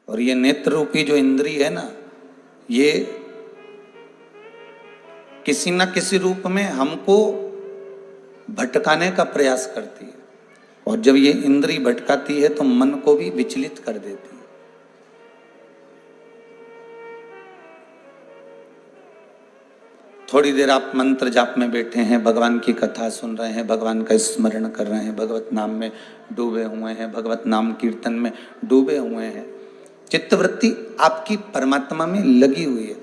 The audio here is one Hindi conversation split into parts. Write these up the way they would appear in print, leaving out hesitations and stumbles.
और ये नेत्र रूपी जो इंद्री है ना, ये किसी न किसी रूप में हमको भटकाने का प्रयास करती है। और जब ये इंद्री भटकाती है तो मन को भी विचलित कर देती है। थोड़ी देर आप मंत्र जाप में बैठे हैं, भगवान की कथा सुन रहे हैं, भगवान का स्मरण कर रहे हैं, भगवत नाम में डूबे हुए हैं, भगवत नाम कीर्तन में डूबे हुए हैं, चित्तवृत्ति आपकी परमात्मा में लगी हुई है।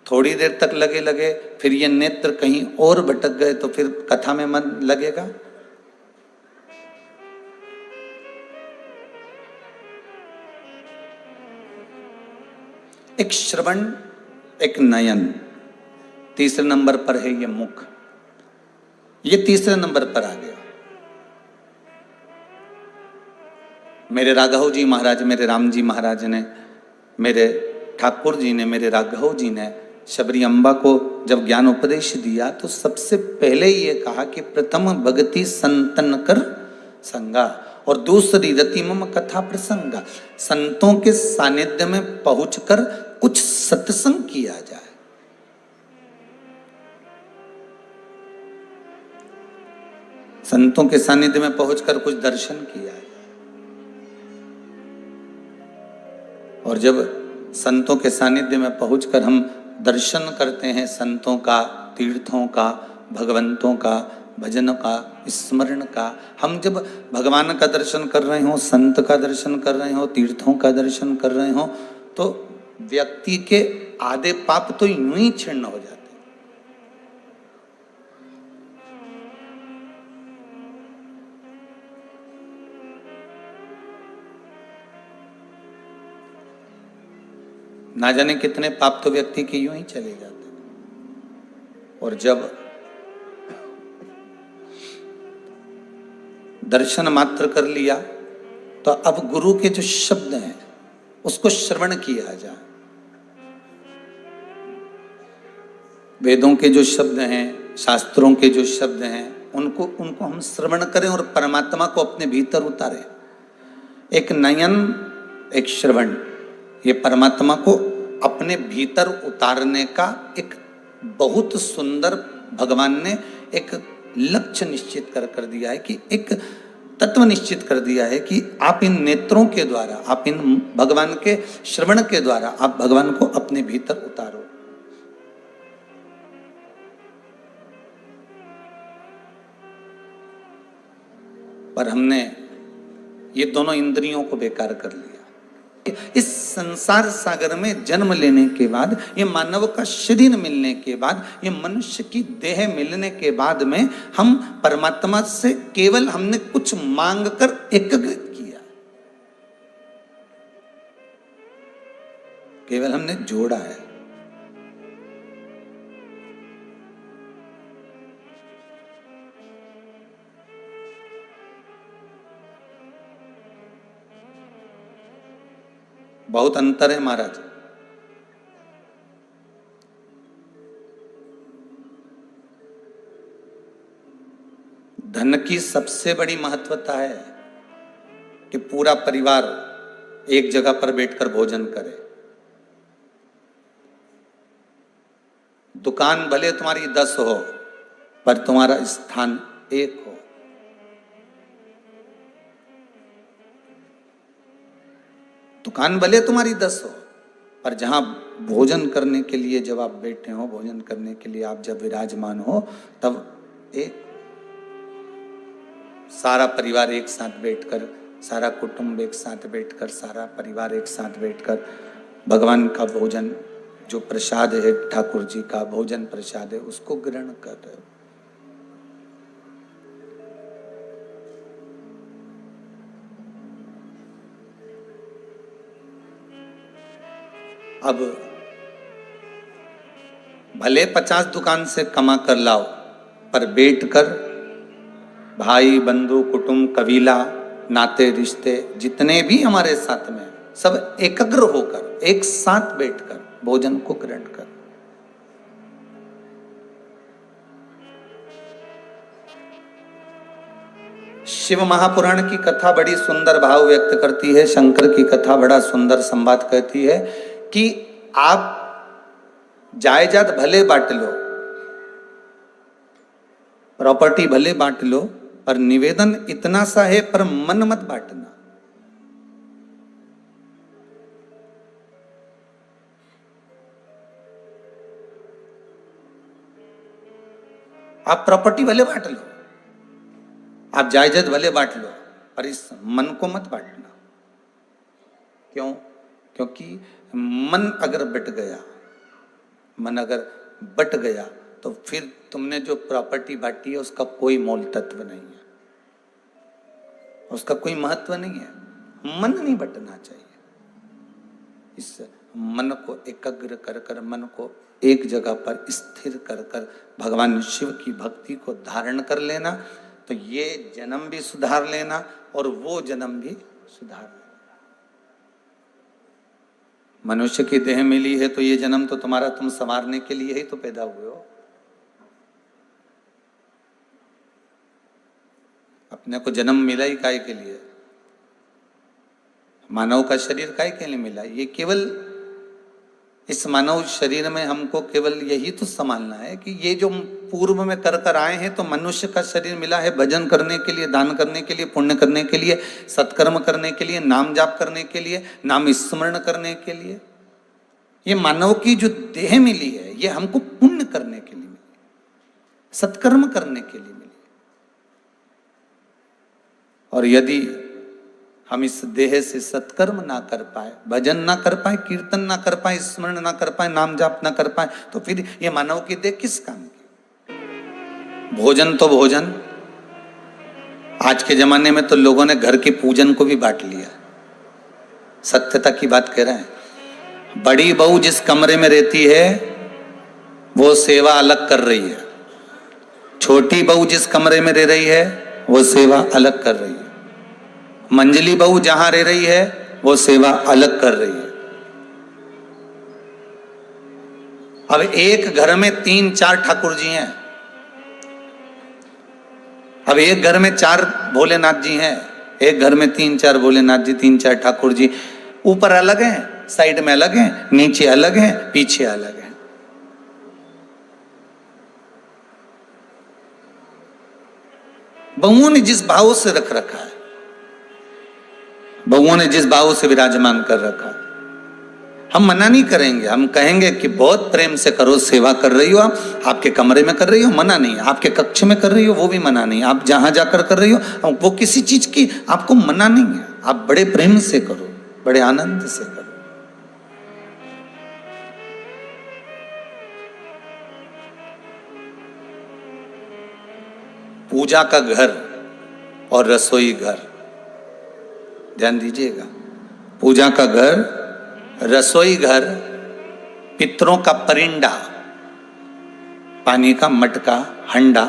थोड़ी देर तक लगे, फिर ये नेत्र कहीं और भटक गए तो फिर कथा में मन लगेगा? एक श्रवण, एक नयन, तीसरे नंबर पर है ये मुख। ये तीसरे नंबर पर आ गया। मेरे राघव जी महाराज, मेरे राम जी महाराज ने, मेरे ठाकुर जी ने, मेरे राघव जी ने शबरी अम्बा को जब ज्ञान उपदेश दिया तो सबसे पहले ये कहा कि प्रथम भगति संतन कर संगा, और दूसरी रति मम कथा प्रसंगा। संतों के सानिध्य में पहुंचकर कुछ सत्संग किया जाए। संतों के सानिध्य में पहुंचकर कुछ दर्शन किया जाए। और जब संतों के सानिध्य में पहुंचकर हम दर्शन करते हैं संतों का, तीर्थों का, भगवंतों का, भजन का, स्मरण का, हम जब भगवान का दर्शन कर रहे हो, संत का दर्शन कर रहे हो, तीर्थों का दर्शन कर रहे हो, तो व्यक्ति के आधे पाप तो यूं ही छिन्न हो जाते हैं। ना जाने कितने पाप तो व्यक्ति के यूं ही चले जाते हैं। और जब दर्शन मात्र कर लिया तो अब गुरु के जो शब्द हैं उसको श्रवण किया जाए। वेदों के जो शब्द हैं, शास्त्रों के जो शब्द हैं, उनको हम श्रवण करें और परमात्मा को अपने भीतर उतारें। एक नयन, एक श्रवण, ये परमात्मा को अपने भीतर उतारने का एक बहुत सुंदर भगवान ने एक लक्ष्य निश्चित कर दिया है, कि एक तत्व निश्चित कर दिया है कि आप इन नेत्रों के द्वारा, आप इन भगवान के श्रवण के द्वारा आप भगवान को अपने भीतर उतारो। पर हमने ये दोनों इंद्रियों को बेकार कर लिया। इस संसार सागर में जन्म लेने के बाद, ये मानव का शरीर मिलने के बाद, ये मनुष्य की देह मिलने के बाद में हम परमात्मा से केवल हमने कुछ मांग कर एकीकृत किया, केवल हमने जोड़ा है। बहुत अंतर है महाराज। धन की सबसे बड़ी महत्वता है कि पूरा परिवार एक जगह पर बैठकर भोजन करे। दुकान भले तुम्हारी 10 हो पर तुम्हारा स्थान एक हो। दुकान भले तुम्हारी 10 हो पर जहां भोजन करने के लिए जब आप बैठे हो, भोजन करने के लिए आप जब विराजमान हो, तब एक सारा परिवार एक साथ बैठकर, सारा कुटुंब एक साथ बैठकर, सारा परिवार एक साथ बैठकर भगवान का भोजन, जो प्रसाद है ठाकुर जी का भोजन प्रसाद है, उसको ग्रहण कर रहे हो। अब भले 50 दुकान से कमा कर लाओ, पर बैठकर भाई बंधु कुटुंब कबीला नाते रिश्ते जितने भी हमारे साथ में, सब एकाग्र होकर एक साथ बैठकर भोजन को ग्रहण कर। शिव महापुराण की कथा बड़ी सुंदर भाव व्यक्त करती है, शंकर की कथा बड़ा सुंदर संवाद कहती है कि आप जायदाद भले बांट लो, प्रॉपर्टी भले बांट लो, पर निवेदन इतना सा है, पर मन मत बांटना। आप प्रॉपर्टी भले बांट लो, आप जायदाद भले बांट लो, पर इस मन को मत बांटना। क्यों? क्योंकि मन अगर बट गया, मन अगर बट गया तो फिर तुमने जो प्रॉपर्टी बांटी है उसका कोई मोल तत्व नहीं है, उसका कोई महत्व नहीं है। मन नहीं बटना चाहिए। इस मन को एकाग्र कर कर, मन को एक जगह पर स्थिर कर कर भगवान शिव की भक्ति को धारण कर लेना, तो ये जन्म भी सुधार लेना और वो जन्म भी सुधार लेना। मनुष्य की देह मिली है तो ये जन्म तो तुम्हारा, तुम संवारने के लिए ही तो पैदा हुए हो। अपने को जन्म मिला ही काय के लिए? मानव का शरीर काय के लिए मिला? ये केवल इस मानव शरीर में हमको केवल यही तो संभालना है कि ये जो पूर्व में कर कर आए हैं, तो मनुष्य का शरीर मिला है भजन करने के लिए, दान करने के लिए, पुण्य करने के लिए, सत्कर्म करने के लिए, नाम जाप करने के लिए, नाम स्मरण करने के लिए। ये मानव की जो देह मिली है, ये हमको पुण्य करने के लिए मिली, सत्कर्म करने के लिए मिली। और यदि हम इस देह से सत्कर्म ना कर पाए, भजन ना कर पाए, कीर्तन ना कर पाए, स्मरण ना कर पाए, नाम जाप ना कर पाए, तो फिर ये मानव की देह किस काम की? भोजन तो भोजन, आज के जमाने में तो लोगों ने घर के पूजन को भी बांट लिया। सत्यता की बात कह रहे हैं। बड़ी बहू जिस कमरे में रहती है वो सेवा अलग कर रही है, छोटी बहू जिस कमरे में रह रही है वो सेवा अलग कर रही है, मंजली बहू जहां रह रही है वो सेवा अलग कर रही है। अब एक घर में 3-4 ठाकुर जी हैं, अब एक घर में 4 भोलेनाथ जी हैं, एक घर में 3-4 भोलेनाथ जी, 3-4 ठाकुर जी। ऊपर अलग हैं, साइड में अलग हैं, नीचे अलग हैं, पीछे अलग हैं। बहुओं ने जिस भाव से रख रखा है, बहुओं ने जिस भाव से विराजमान कर रखा है, हम मना नहीं करेंगे। हम कहेंगे कि बहुत प्रेम से करो, सेवा कर रही हो, आप आपके कमरे में कर रही हो, मना नहीं। आपके कक्ष में कर रही हो, वो भी मना नहीं। आप जहां जाकर कर रही हो, वो किसी चीज की आपको मना नहीं है। आप बड़े प्रेम से करो, बड़े आनंद से करो। पूजा का घर और रसोई घर, ध्यान दीजिएगा। पूजा का घर, रसोई घर, पितरों का परिंडा, पानी का मटका, हंडा।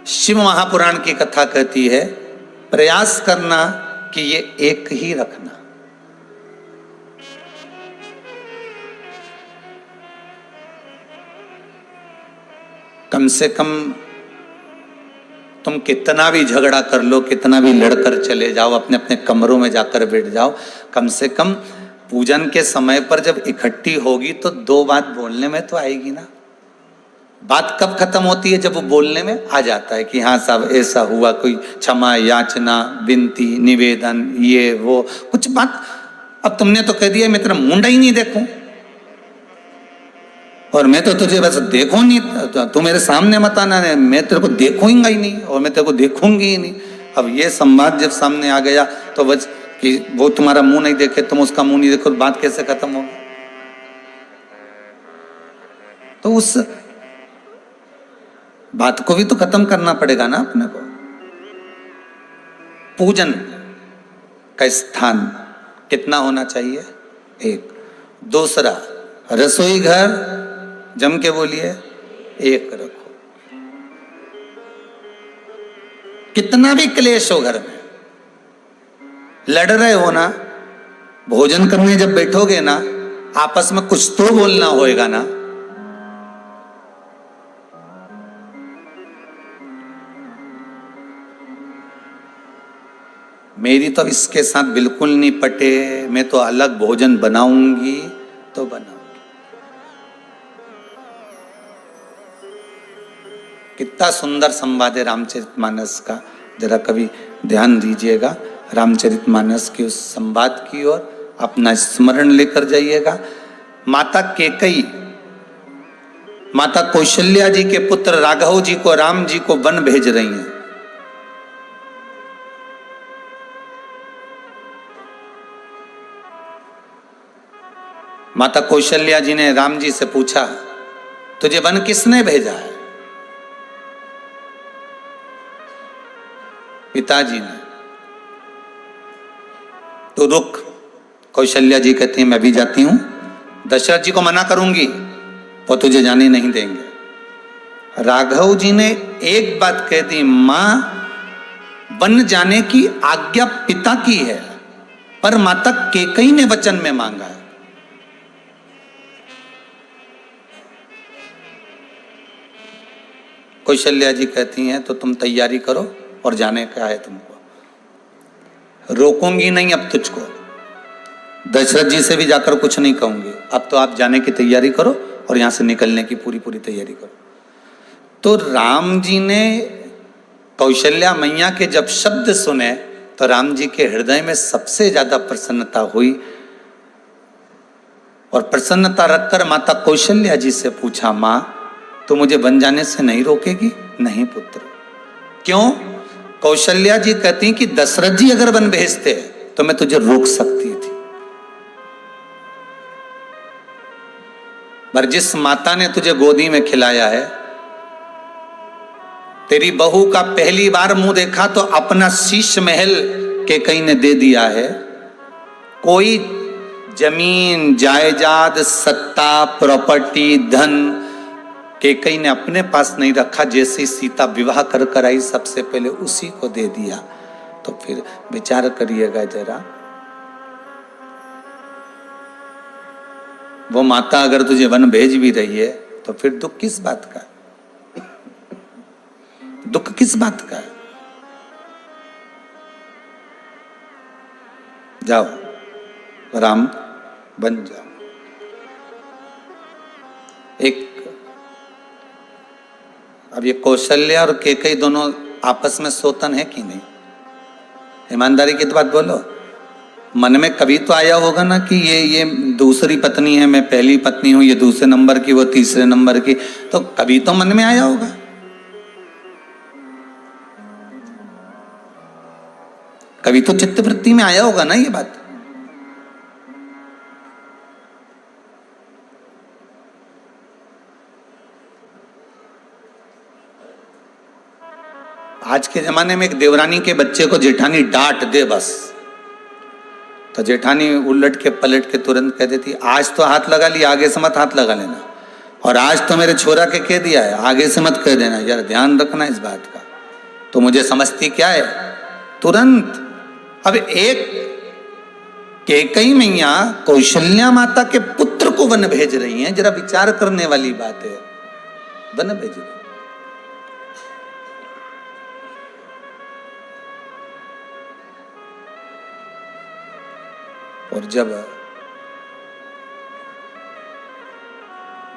शिव महापुराण की कथा कहती है प्रयास करना कि ये एक ही रखना। कम से कम तुम कितना भी झगड़ा कर लो, कितना भी लड़कर चले जाओ, अपने अपने कमरों में जाकर बैठ जाओ, कम से कम पूजन के समय पर जब इकट्ठी होगी तो 2 बात बोलने में तो आएगी ना। बात कब खत्म होती है? जब वो बोलने में आ जाता है कि हाँ साहब ऐसा हुआ, कोई क्षमा याचना, विनती, निवेदन, ये वो कुछ बात। अब तुमने तो कह दिया मैं तेरा मुंडा ही नहीं देखूं, और मैं तो तुझे बस देखूं नहीं, तू मेरे सामने मत आना, मैं तेरे को देखूंगा ही नहीं और मैं तेरे को देखूंगी ही नहीं। अब ये संवाद जब सामने आ गया तो बस कि वो तुम्हारा मुंह नहीं देखे, तुम उसका मुंह नहीं देखो, बात कैसे खत्म होगी? तो उस बात को भी तो खत्म करना पड़ेगा ना अपने को। पूजन का स्थान कितना होना चाहिए? 1। दूसरा, रसोई घर जम के बोलिए 1 रखो। कितना भी क्लेश हो घर में, लड़ रहे हो ना, भोजन करने जब बैठोगे ना, आपस में कुछ तो बोलना होएगा ना। मेरी तो इसके साथ बिल्कुल नहीं पटे, मैं तो अलग भोजन बनाऊंगी तो बनाऊंगी। कितना सुंदर संवाद है रामचरितमानस का, जरा कभी ध्यान दीजिएगा रामचरितमानस के उस संवाद की ओर अपना स्मरण लेकर जाइएगा। माता केकई, माता कौशल्या जी के पुत्र राघव जी को, राम जी को वन भेज रही हैं। माता कौशल्या जी ने राम जी से पूछा, तुझे वन किसने भेजा है? पिताजी ने। तो रुक, कौशल्या जी कहती है मैं भी जाती हूं, दशरथ जी को मना करूंगी वो तुझे जाने नहीं देंगे। राघव जी ने एक बात कह दी, मां वन जाने की आज्ञा पिता की है, पर माता केकई ने वचन में मांगा है। कौशल्या जी कहती हैं तो तुम तैयारी करो और जाने का है तुमको, रोकूंगी नहीं अब तुझको, दशरथ जी से भी जाकर कुछ नहीं कहूंगी, अब तो आप जाने की तैयारी करो और यहां से निकलने की पूरी पूरी तैयारी करो। तो राम जी ने कौशल्या मैया के जब शब्द सुने तो राम जी के हृदय में सबसे ज्यादा प्रसन्नता हुई और प्रसन्नता रखकर माता कौशल्या जी से पूछा, मां तो मुझे वन जाने से नहीं रोकेगी? नहीं पुत्र। क्यों? कौशल्या जी कहती कि दशरथ जी अगर वन भेजते तो मैं तुझे रोक सकती थी, पर जिस माता ने तुझे गोदी में खिलाया है, तेरी बहू का पहली बार मुंह देखा तो अपना शीश महल केकई ने दे दिया है। कोई जमीन जायदाद सत्ता प्रॉपर्टी धन केकई ने अपने पास नहीं रखा, जैसे सीता विवाह कर कर आई सबसे पहले उसी को दे दिया। तो फिर विचार करिएगा जरा, वो माता अगर तुझे वन भेज भी रही है तो फिर दुख किस बात का? दुख किस बात का है? जाओ राम बन जाओ। एक अब ये कौशल्या और केकई दोनों आपस में सोतन है कि नहीं? ईमानदारी की तो बात बोलो। मन में कभी तो आया होगा ना कि ये दूसरी पत्नी है, मैं पहली पत्नी हूं, ये दूसरे नंबर की, वो तीसरे नंबर की, तो कभी तो मन में आया होगा। कभी तो चित्तवृत्ति में आया होगा ना ये बात। आज के जमाने में एक देवरानी के बच्चे को जेठानी डांट दे बस, तो जेठानी उलट के पलट के तुरंत कह देती, आज तो हाथ लगा लिया, आगे से मत हाथ लगा लेना, और आज तो मेरे छोरा के कह दिया है, आगे से मत कह देना, यार ध्यान रखना इस बात का। तो मुझे समझती क्या है तुरंत। अब एक केकई मैया कौशल्या माता के पुत्र को वन भेज रही हैं, जरा विचार करने वाली बात है। वन भेज रही, और जब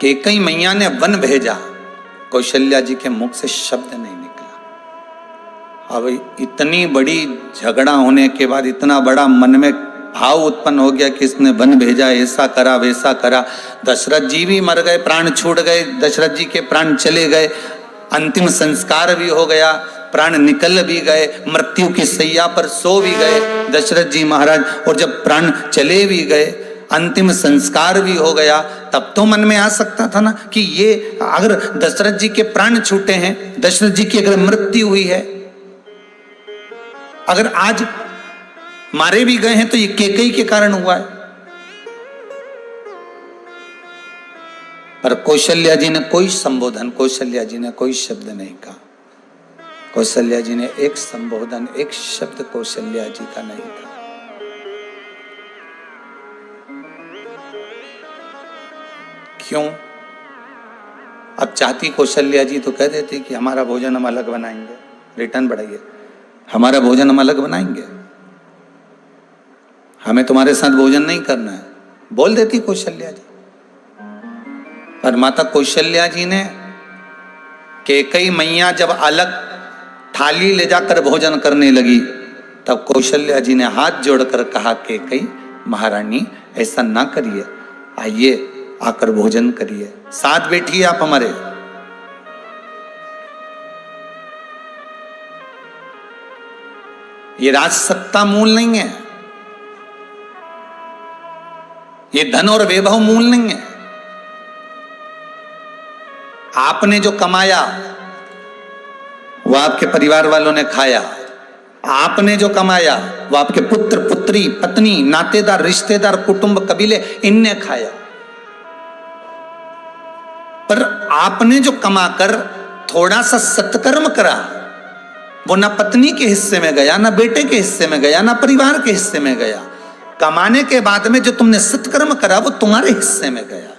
केकई मैया ने वन भेजा, कौशल्या जी के मुख से शब्द नहीं निकला। अब इतनी बड़ी झगड़ा होने के बाद इतना बड़ा मन में भाव उत्पन्न हो गया कि इसने वन भेजा, ऐसा करा वैसा करा। दशरथ जी भी मर गए, प्राण छूट गए, दशरथ जी के प्राण चले गए, अंतिम संस्कार भी हो गया, प्राण निकल भी गए, मृत्यु की सैया पर सो भी गए दशरथ जी महाराज। और जब प्राण चले भी गए, अंतिम संस्कार भी हो गया, तब तो मन में आ सकता था ना कि ये अगर दशरथ जी के प्राण छूटे हैं, दशरथ जी की अगर मृत्यु हुई है, अगर आज मारे भी गए हैं तो ये केकई के कारण हुआ है। पर कौशल्या जी ने कोई संबोधन, कौशल्या जी ने कोई शब्द नहीं कहा। कौशल्या जी ने एक संबोधन, एक शब्द कौशल्या जी का नहीं था। क्यों? अब चाहती कौशल्या जी तो कह देती कि हमारा भोजन हम अलग बनाएंगे, रिटर्न बढ़ाइए, हमारा भोजन हम अलग बनाएंगे, हमें तुम्हारे साथ भोजन नहीं करना है, बोल देती कौशल्या जी। पर माता कौशल्या जी ने कैकेयी मैया जब अलग थाली ले जाकर भोजन करने लगी, तब कौशल्या जी ने हाथ जोड़कर कहा, कैकेयी महारानी ऐसा ना करिए, आइए आकर भोजन करिए, साथ बैठिए आप हमारे। ये राजसत्ता मूल नहीं है, ये धन और वैभव मूल नहीं है। आपने जो कमाया वो आपके परिवार वालों ने खाया, आपने जो कमाया वो आपके पुत्र पुत्री पत्नी नातेदार रिश्तेदार कुटुंब कबीले इनने खाया। पर आपने जो कमाकर थोड़ा सा सत्कर्म करा, वो ना पत्नी के हिस्से में गया, ना बेटे के हिस्से में गया, ना परिवार के हिस्से में गया। कमाने के बाद में जो तुमने सत्कर्म करा वो तुम्हारे हिस्से में गया।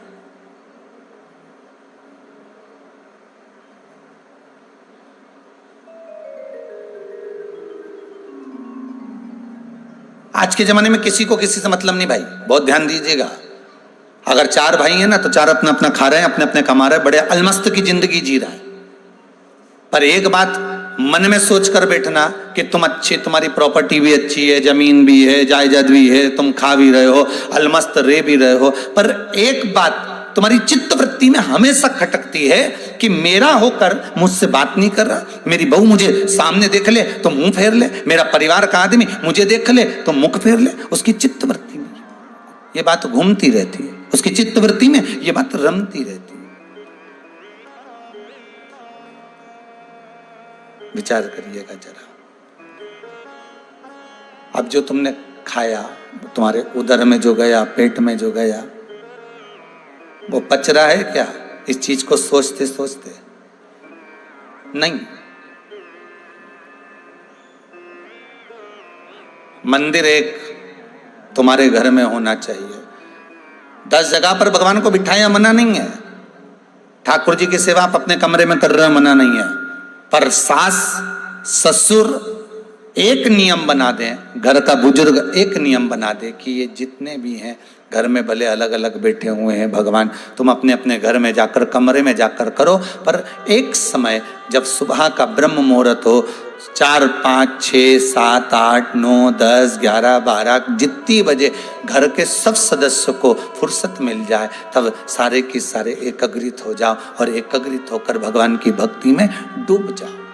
आज के जमाने में किसी को किसी से मतलब नहीं भाई, बहुत ध्यान दीजिएगा। अगर 4 भाई हैं ना तो 4 अपना अपना खा रहे हैं, अपने अपने कमा रहे हैं, बड़े अलमस्त की जिंदगी जी रहा है। पर एक बात मन में सोच कर बैठना कि तुम अच्छे, तुम्हारी प्रॉपर्टी भी अच्छी है, जमीन भी है, जायदाद भी है, तुम खा भी रहे हो, अलमस्त रह भी रहे हो, पर एक बात तुम्हारी चित्त वृत्ति में हमेशा खटकती है कि मेरा होकर मुझसे बात नहीं कर रहा, मेरी बहू मुझे सामने देख ले तो मुंह फेर ले, मेरा परिवार का आदमी मुझे देख ले तो मुख फेर ले। उसकी चित्त वृत्ति में ये बात घूमती रहती है, उसकी चित्त वृत्ति में ये बात रमती रहती है। विचार करिएगा जरा। अब जो तुमने खाया, तुम्हारे उदर में जो गया, पेट में जो गया, वो पच रहा है क्या इस चीज को सोचते सोचते? नहीं। मंदिर एक तुम्हारे घर में होना चाहिए। 10 जगह पर भगवान को बिठाया मना नहीं है, ठाकुर जी की सेवा आप अपने कमरे में कर रहे हो मना नहीं है, पर सास ससुर एक नियम बना दें, घर का बुजुर्ग एक नियम बना दे कि ये जितने भी हैं घर में भले अलग अलग बैठे हुए हैं भगवान, तुम अपने अपने घर में जाकर कमरे में जाकर करो, पर एक समय जब सुबह का ब्रह्म मुहूर्त हो, 4, 5, 6, 7, 8, 9, 10, 11, 12 जितनी बजे घर के सब सदस्य को फुर्सत मिल जाए, तब सारे के सारे एकाग्रित हो जाओ और एकाग्रित होकर भगवान की भक्ति में डूब जाओ।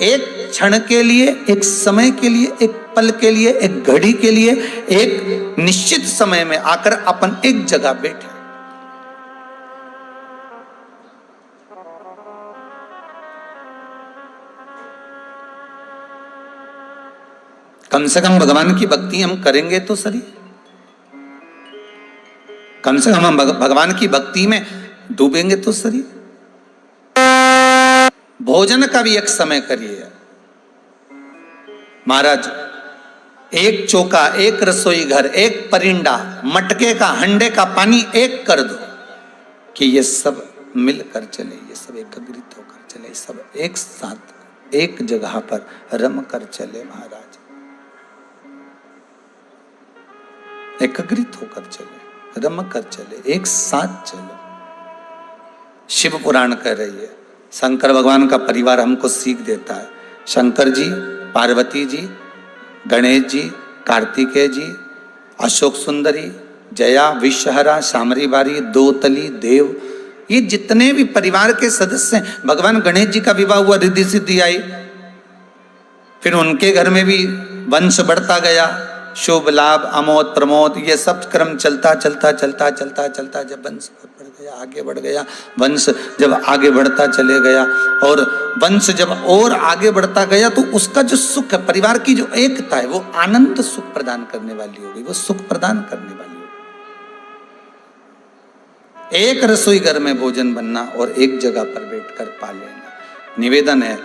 एक क्षण के लिए, एक समय के लिए, एक पल के लिए, एक घड़ी के लिए, एक निश्चित समय में आकर अपन एक जगह बैठे। कम से कम भगवान की भक्ति हम करेंगे तो सही, कम से कम हम भगवान की भक्ति में डूबेंगे तो सही। भोजन का भी एक समय करिए महाराज, एक चौका, एक रसोई घर, एक परिंदा, मटके का हंडे का पानी एक कर दो कि ये सब मिलकर चले, ये सब एकाग्रित होकर चले, सब एक साथ एक जगह पर रम कर चले महाराज, एकाग्रित होकर चले, रम कर चले, एक साथ चले। शिव पुराण कह रही है, शंकर भगवान का परिवार हमको सीख देता है। शंकर जी, पार्वती जी, गणेश जी, कार्तिकेय जी, अशोक सुंदरी, जया, विषहरा, शामरी बारी, दोतली, देव, ये जितने भी परिवार के सदस्य हैं, भगवान गणेश जी का विवाह हुआ, रिद्धि सिद्धि आई, फिर उनके घर में भी वंश बढ़ता गया, शुभ लाभ अमोद प्रमोद ये सब क्रम चलता चलता चलता चलता चलता जब वंश बढ़ गया, आगे बढ़ गया, वंश जब आगे बढ़ता चले गया और वंश जब और आगे बढ़ता गया तो उसका जो सुख है, परिवार की जो एकता है, वो आनंद सुख प्रदान करने वाली होगी, वो सुख प्रदान करने वाली होगी। एक रसोई घर में भोजन बनना और एक जगह पर बैठकर पा लेना। निवेदन है,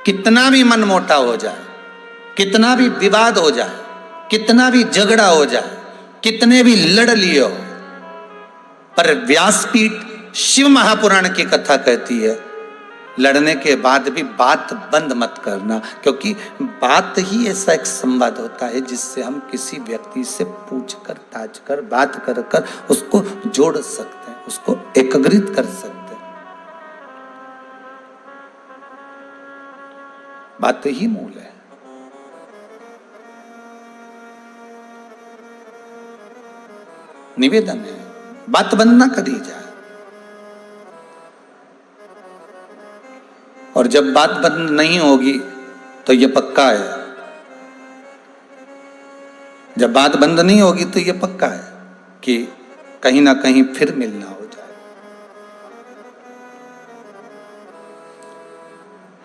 कितना भी मन मोटा हो जाए, कितना भी विवाद हो जाए, कितना भी झगड़ा हो जाए, कितने भी लड़ लिए हो, पर व्यासपीठ शिव महापुराण की कथा कहती है, लड़ने के बाद भी बात बंद मत करना, क्योंकि बात ही ऐसा एक संवाद होता है जिससे हम किसी व्यक्ति से पूछ कर, ताज कर, बात कर कर उसको जोड़ सकते हैं, उसको एकाग्रित कर सकते हैं। बात ही मूल है। निवेदन है, बात बंद ना करी जाए। और जब बात बंद नहीं होगी तो ये पक्का है, जब बात बंद नहीं होगी तो ये पक्का है कि कहीं ना कहीं फिर मिलना हो जाए।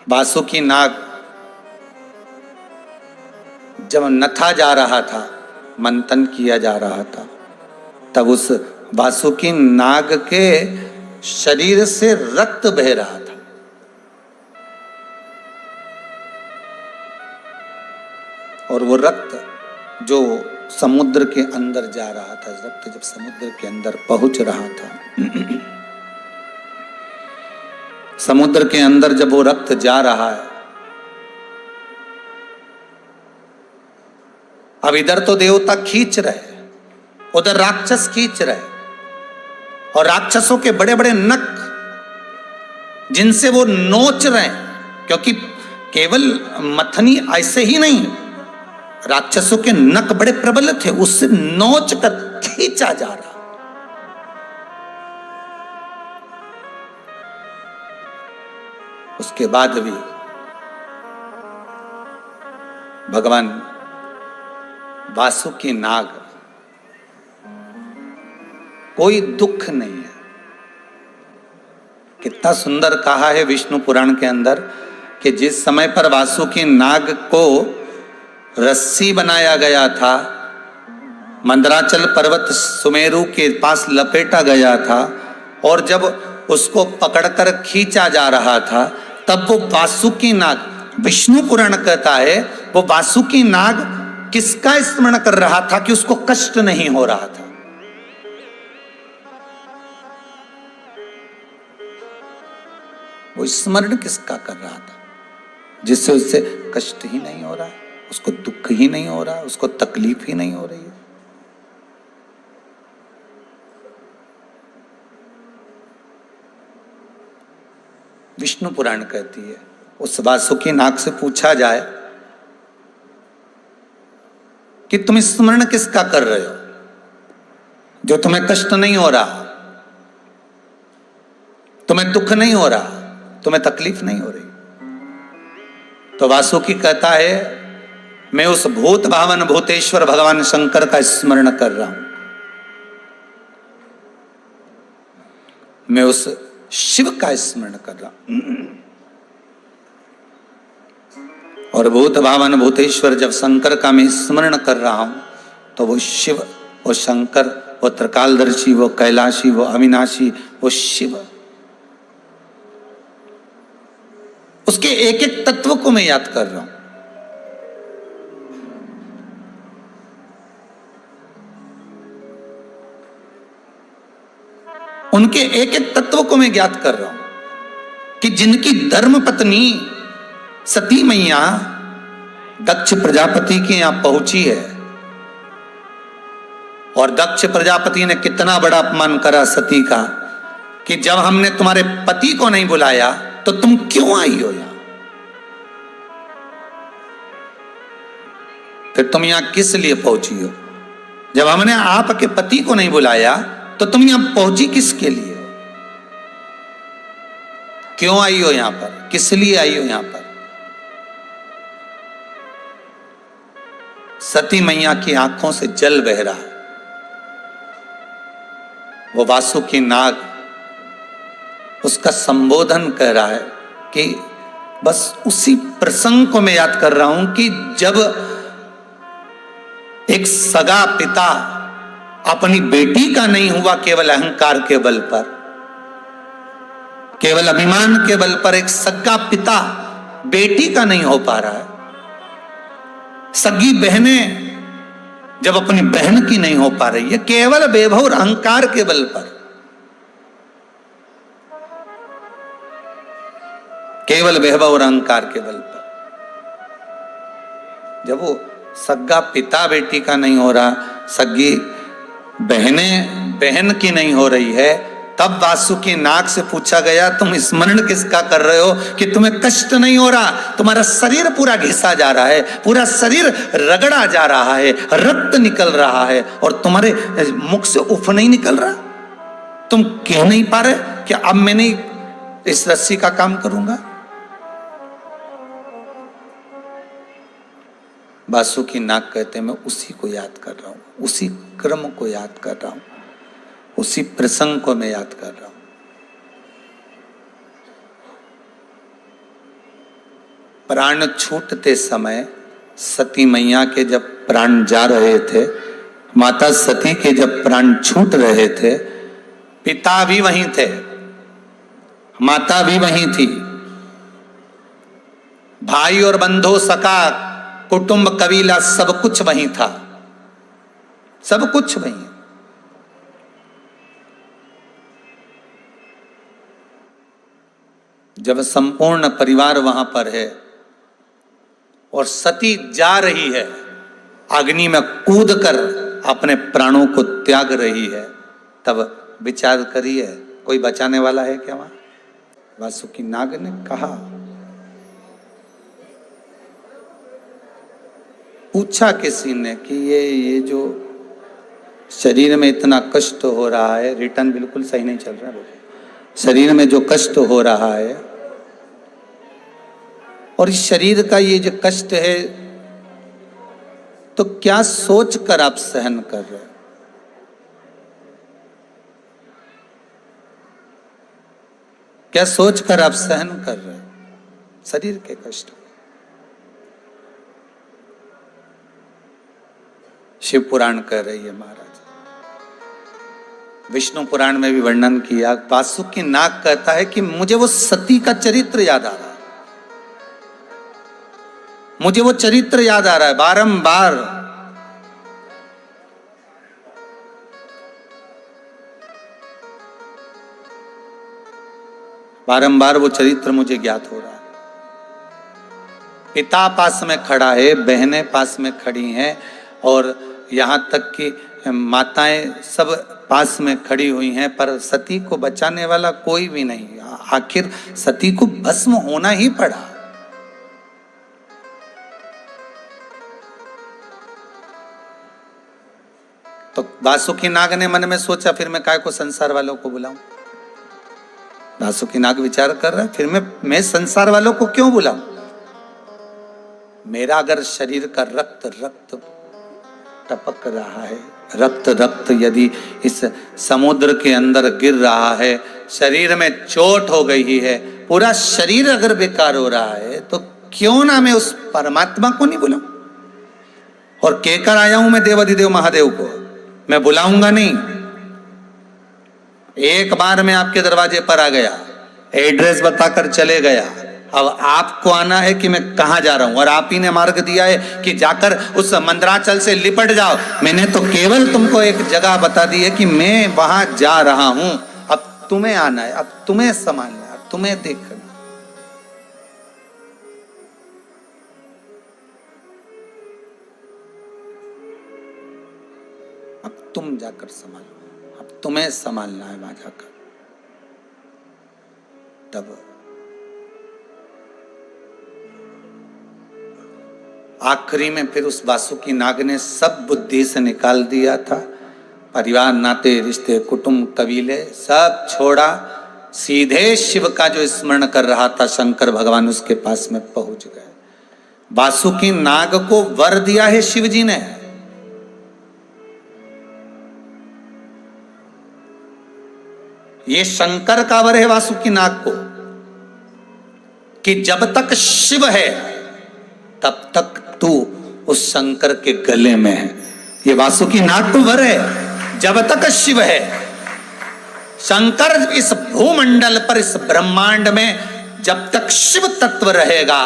बासुकी नाग जब नथा जा रहा था, मंथन किया जा रहा था, तब उस बासुकी नाग के शरीर से रक्त बह रहा था। और वो रक्त जो समुद्र के अंदर जा रहा था, रक्त जब समुद्र के अंदर पहुंच रहा था, समुद्र के अंदर जब वो रक्त जा रहा है, अब इधर तो देवता खींच रहे, उधर राक्षस खींच रहे, और राक्षसों के बड़े बड़े नख जिनसे वो नोच रहे, क्योंकि केवल मथनी ऐसे ही नहीं, राक्षसों के नख बड़े प्रबल थे, उससे नोच कर खींचा जा रहा। उसके बाद भी भगवान वासुकी नाग कोई दुख नहीं है। कितना सुंदर कहा है विष्णु पुराण के अंदर कि जिस समय पर वासुकी नाग को रस्सी बनाया गया था, मंदराचल पर्वत सुमेरु के पास लपेटा गया था, और जब उसको पकड़कर खींचा जा रहा था, तब वो वासुकी नाग, विष्णु पुराण कहता है, वो वासुकी नाग किसका स्मरण कर रहा था कि उसको कष्ट नहीं हो रहा था? वो स्मरण किसका कर रहा था जिससे उससे कष्ट ही नहीं हो रहा, उसको दुख ही नहीं हो रहा, उसको तकलीफ ही नहीं हो रही है। विष्णु पुराण कहती है, उस वासुकी नाग से पूछा जाए कि तुम स्मरण किसका कर रहे हो जो तुम्हें कष्ट नहीं हो रहा, तुम्हें दुख नहीं हो रहा, तुम्हें तकलीफ नहीं हो रही? तो वासुकी कहता है, मैं उस भूत भावन भूतेश्वर भगवान शंकर का स्मरण कर रहा हूं, मैं उस शिव का स्मरण कर रहा हूं। और भूत भावन भूतेश्वर जब शंकर का मैं स्मरण कर रहा हूं, तो वो शिव, वो शंकर, वो त्रिकालदर्शी, वो कैलाशी, वो अविनाशी, वो शिव, उसके एक एक तत्व को मैं याद कर रहा हूं। उनके एक एक तत्व को मैं ज्ञात कर रहा हूं कि जिनकी धर्म पत्नी सती मैया दक्ष प्रजापति के यहां पहुंची है, और दक्ष प्रजापति ने कितना बड़ा अपमान करा सती का कि जब हमने तुम्हारे पति को नहीं बुलाया तो तुम क्यों आई हो यहां, फिर तुम यहां किस लिए पहुंची हो? जब हमने आपके पति को नहीं बुलाया तो तुम यहां पहुंची किसके लिए हो? क्यों आई हो यहां पर, किस लिए आई हो यहां पर? सती मैया की आंखों से जल बह रहा है। वो वासुकी नाग उसका संबोधन कर रहा है कि बस उसी प्रसंग को मैं याद कर रहा हूं कि जब एक सगा पिता अपनी बेटी का नहीं हुआ केवल अहंकार के बल पर, केवल अभिमान के बल पर, एक सगा पिता बेटी का नहीं हो पा रहा है, सगी बहनें जब अपनी बहन की नहीं हो पा रही है, केवल वैभव और अहंकार के बल पर, केवल वैभव और अहंकार के बल पर। जब वो सग्गा पिता बेटी का नहीं हो रहा, सग्गी बहन की नहीं हो रही है, तब वासुकी नाग से पूछा गया तुम स्मरण किसका कर रहे हो कि तुम्हें कष्ट नहीं हो रहा? तुम्हारा शरीर पूरा घिसा जा रहा है, पूरा शरीर रगड़ा जा रहा है, रक्त निकल रहा है और तुम्हारे मुख से उफ नहीं निकल रहा? तुम कह नहीं पा रहे कि अब मैं नहीं इस रस्सी का काम करूंगा? वासुकी नाग कहते मैं उसी को याद कर रहा हूं, उसी क्रम को याद कर रहा हूं, उसी प्रसंग को मैं याद कर रहा हूं। प्राण छूटते समय सती मैया के जब प्राण जा रहे थे, माता सती के जब प्राण छूट रहे थे, पिता भी वहीं थे, माता भी वहीं थी, भाई और बंधु सखा कुटुंब कबीला सब कुछ वहीं था, सब कुछ वहीं। जब संपूर्ण परिवार वहां पर है और सती जा रही है, अग्नि में कूदकर अपने प्राणों को त्याग रही है, तब विचार करिए कोई बचाने वाला है क्या वहां? वासुकी नाग ने कहा, पूछा किसी ने कि ये जो शरीर में इतना कष्ट हो रहा है, रिटर्न बिल्कुल सही नहीं चल रहा है, शरीर में जो कष्ट हो रहा है और इस शरीर का ये जो कष्ट है, तो क्या सोच कर आप सहन कर रहे हो? क्या सोच कर आप सहन कर रहे हो शरीर के कष्ट? शिव पुराण कह रही है महाराज, विष्णु पुराण में भी वर्णन किया। वासुकी नाग कहता है कि मुझे वो सती का चरित्र याद आ रहा है, मुझे वो चरित्र याद आ रहा है, बारंबार बारंबार वो चरित्र मुझे ज्ञात हो रहा है। पिता पास में खड़ा है, बहनें पास में खड़ी हैं और यहाँ तक कि माताएं सब पास में खड़ी हुई हैं, पर सती को बचाने वाला कोई भी नहीं। आखिर सती को भस्म होना ही पड़ा। तो वासुकी नाग ने मन में सोचा, फिर मैं काय को संसार वालों को बुलाऊं? वासुकी नाग विचार कर रहा है, फिर मैं संसार वालों को क्यों बुलाऊं? मेरा अगर शरीर का रक्त टपक रहा है, रक्त यदि इस समुद्र के अंदर गिर रहा है, शरीर में चोट हो गई है, पूरा शरीर अगर बेकार हो रहा है, तो क्यों ना मैं उस परमात्मा को नहीं बुलाऊं? और कहकर आया हूं मैं देवाधिदेव महादेव को, मैं बुलाऊंगा नहीं। एक बार मैं आपके दरवाजे पर आ गया, एड्रेस बताकर चले गया, अब आपको आना है कि मैं कहां जा रहा हूं, और आप ही ने मार्ग दिया है कि जाकर उस मंदराचल से लिपट जाओ। मैंने तो केवल तुमको एक जगह बता दी है कि मैं वहां जा रहा हूं, अब तुम्हें आना है, अब तुम्हें संभालना है, अब तुम्हें देखना। अब तुम जाकर संभालो, अब तुम्हें संभालना है वहां जाकर। तब आखिरी में फिर उस वासुकी नाग ने सब बुद्धि से निकाल दिया था, परिवार नाते रिश्ते कुटुंब कबीले सब छोड़ा, सीधे शिव का जो स्मरण कर रहा था शंकर भगवान, उसके पास में पहुंच गए। वासुकी नाग को वर दिया है शिव जी ने, ये शंकर का वर है वासुकी नाग को, कि जब तक शिव है तब तक तू उस शंकर के गले में है। ये वासुकी नाग को वर है, जब तक शिव है। शंकर इस भूमंडल पर, इस ब्रह्मांड में जब तक शिव तत्व रहेगा,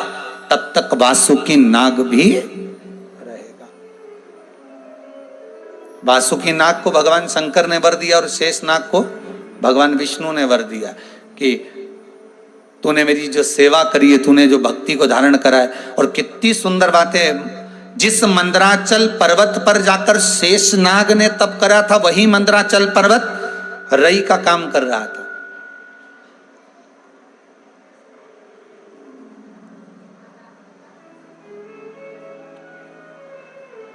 तब तक वासुकी नाग भी रहेगा। वासुकी नाग को भगवान शंकर ने वर दिया और शेष नाग को भगवान विष्णु ने वर दिया कि तूने मेरी जो सेवा करी है, तूने जो भक्ति को धारण करा है। और कितनी सुंदर बात है, जिस मंदराचल पर्वत पर जाकर शेषनाग ने तप करा था, वही मंदराचल पर्वत रई का काम कर रहा था।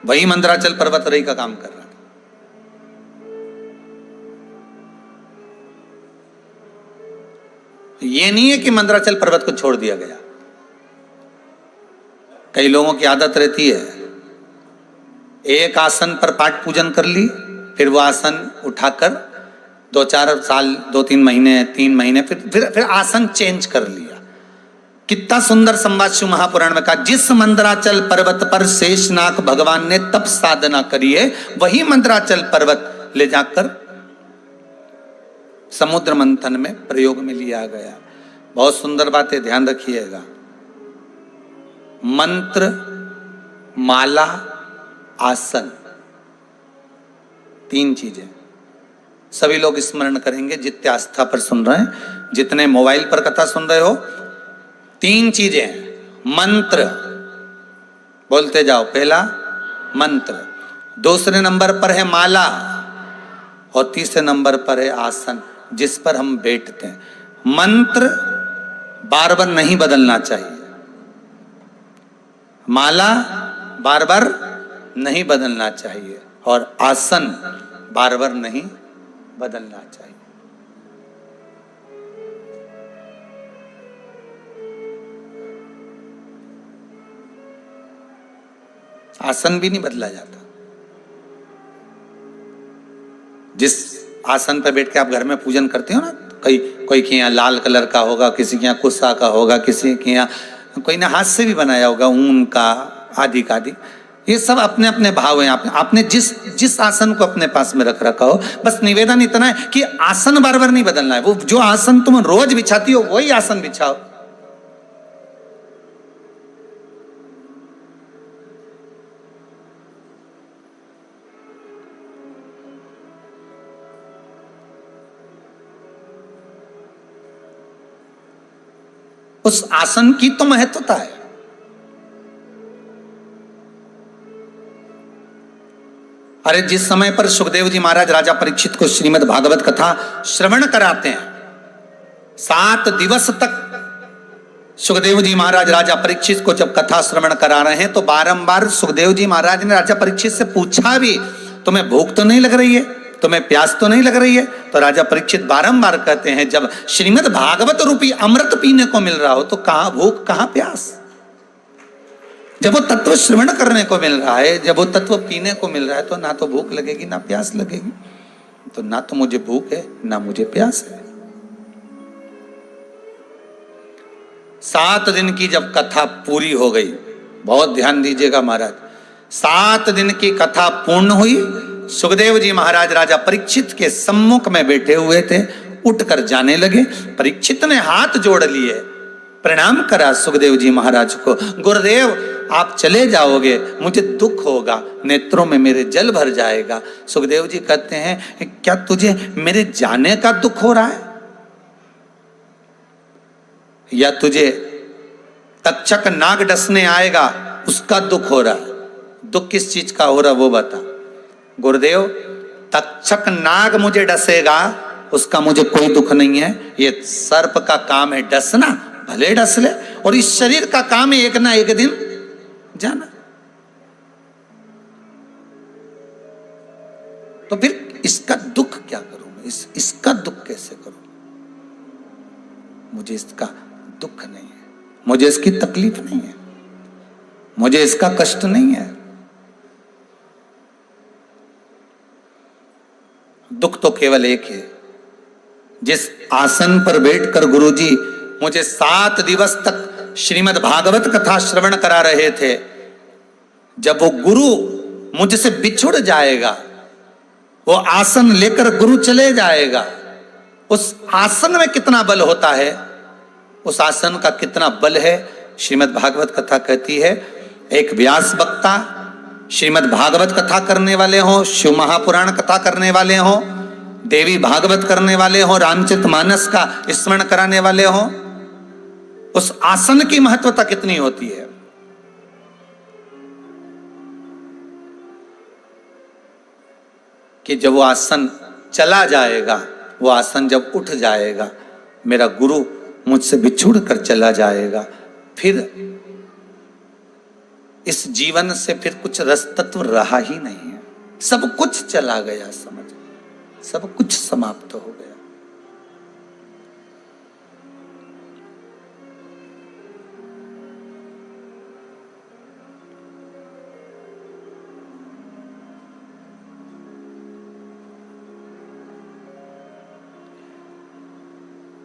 वही मंदराचल पर्वत रई का काम कर रहा था। ये नहीं है कि मंदराचल पर्वत को छोड़ दिया गया। कई लोगों की आदत रहती है, एक आसन पर पाठ पूजन कर ली, फिर वो आसन उठाकर 2-4 साल, 2-3 महीने, 3 महीने फिर आसन चेंज कर लिया। कितना सुंदर संवाद शिव महापुराण में कहा, जिस मंदराचल पर्वत पर शेषनाग भगवान ने तप साधना करी है, वही मंदराचल पर्वत ले जाकर समुद्र मंथन में प्रयोग में लिया गया। बहुत सुंदर बात है, ध्यान रखिएगा। मंत्र, माला, आसन, 3 चीजें सभी लोग स्मरण करेंगे जितने आस्था पर सुन रहे हैं, जितने मोबाइल पर कथा सुन रहे हो। 3 चीजें, मंत्र बोलते जाओ, पहला मंत्र, दूसरे नंबर पर है माला, और तीसरे नंबर पर है आसन जिस पर हम बैठते हैं। मंत्र बार बार नहीं बदलना चाहिए, माला बार बार नहीं बदलना चाहिए, और आसन बार बार नहीं बदलना चाहिए। आसन भी नहीं बदला जाता। जिस आसन पर बैठ के आप घर में पूजन करते हो ना, कोई के यहाँ लाल कलर का होगा, किसी के यहाँ कुस्सा का होगा, किसी के यहाँ कोई ने हाथ से भी बनाया होगा, ऊन का, आदि का आदि। ये सब अपने अपने भाव हैं। आपने जिस आसन को अपने पास में रख रखा हो, बस निवेदन इतना है कि आसन बार बार नहीं बदलना है। वो जो आसन तुम रोज बिछाती हो वही आसन बिछाओ। उस आसन की तो महत्वता है। अरे जिस समय पर सुखदेव जी महाराज राजा परीक्षित को श्रीमद् भागवत कथा श्रवण कराते हैं, 7 दिवस तक सुखदेव जी महाराज राजा परीक्षित को जब कथा श्रवण करा रहे हैं, तो बारंबार सुखदेव जी महाराज ने राजा परीक्षित से पूछा भी, तुम्हें भूख तो नहीं लग रही है, तुम्हें प्यास तो नहीं लग रही है? तो राजा परीक्षित बारंबार कहते हैं, जब श्रीमद् भागवत रूपी अमृत पीने को मिल रहा हो तो कहां भूख कहां प्यास। जब वो तत्व श्रवण करने को मिल रहा है, जब वो तत्व पीने को मिल रहा है, तो ना तो भूख लगेगी ना प्यास लगेगी। तो ना तो मुझे भूख है ना मुझे प्यास है। 7 दिन की जब कथा पूरी हो गई, बहुत ध्यान दीजिएगा महाराज, 7 दिन की कथा पूर्ण हुई। सुखदेव जी महाराज राजा परीक्षित के सम्मुख में बैठे हुए थे, उठकर जाने लगे। परीक्षित ने हाथ जोड़ लिए, प्रणाम करा सुखदेव जी महाराज को। गुरुदेव आप चले जाओगे, मुझे दुख होगा, नेत्रों में मेरे जल भर जाएगा। सुखदेव जी कहते हैं, क्या तुझे मेरे जाने का दुख हो रहा है, या तुझे तक्षक नाग डसने आएगा उसका दुख हो रहा है? दुख किस चीज का हो रहा वो बता। गुरुदेव तक्षक नाग मुझे डसेगा उसका मुझे कोई दुख नहीं है, ये सर्प का काम है डसना, भले डस ले, और इस शरीर का काम है एक ना एक दिन जाना। तो फिर इसका दुख क्या करूं मैं, इसका दुख कैसे करूं? मुझे इसका दुख नहीं है, मुझे इसकी तकलीफ नहीं है, मुझे इसका कष्ट नहीं है। दुख तो केवल एक है, जिस आसन पर बैठकर गुरुजी मुझे 7 दिवस तक श्रीमद् भागवत कथा श्रवण करा रहे थे, जब वो गुरु मुझसे बिछुड़ जाएगा, वो आसन लेकर गुरु चले जाएगा, उस आसन में कितना बल होता है, उस आसन का कितना बल है। श्रीमद् भागवत कथा कहती है, एक व्यास वक्ता श्रीमद् भागवत कथा करने वाले हों, शिव महापुराण कथा करने वाले हों, देवी भागवत करने वाले हों, रामचरितमानस का स्मरण कराने वाले हों, उस आसन की महत्वता कितनी होती है। कि जब वो आसन चला जाएगा, वो आसन जब उठ जाएगा, मेरा गुरु मुझसे बिछुड़ कर चला जाएगा, फिर इस जीवन से फिर कुछ रस तत्व रहा ही नहीं है। सब कुछ चला गया, समझ, सब कुछ समाप्त हो गया।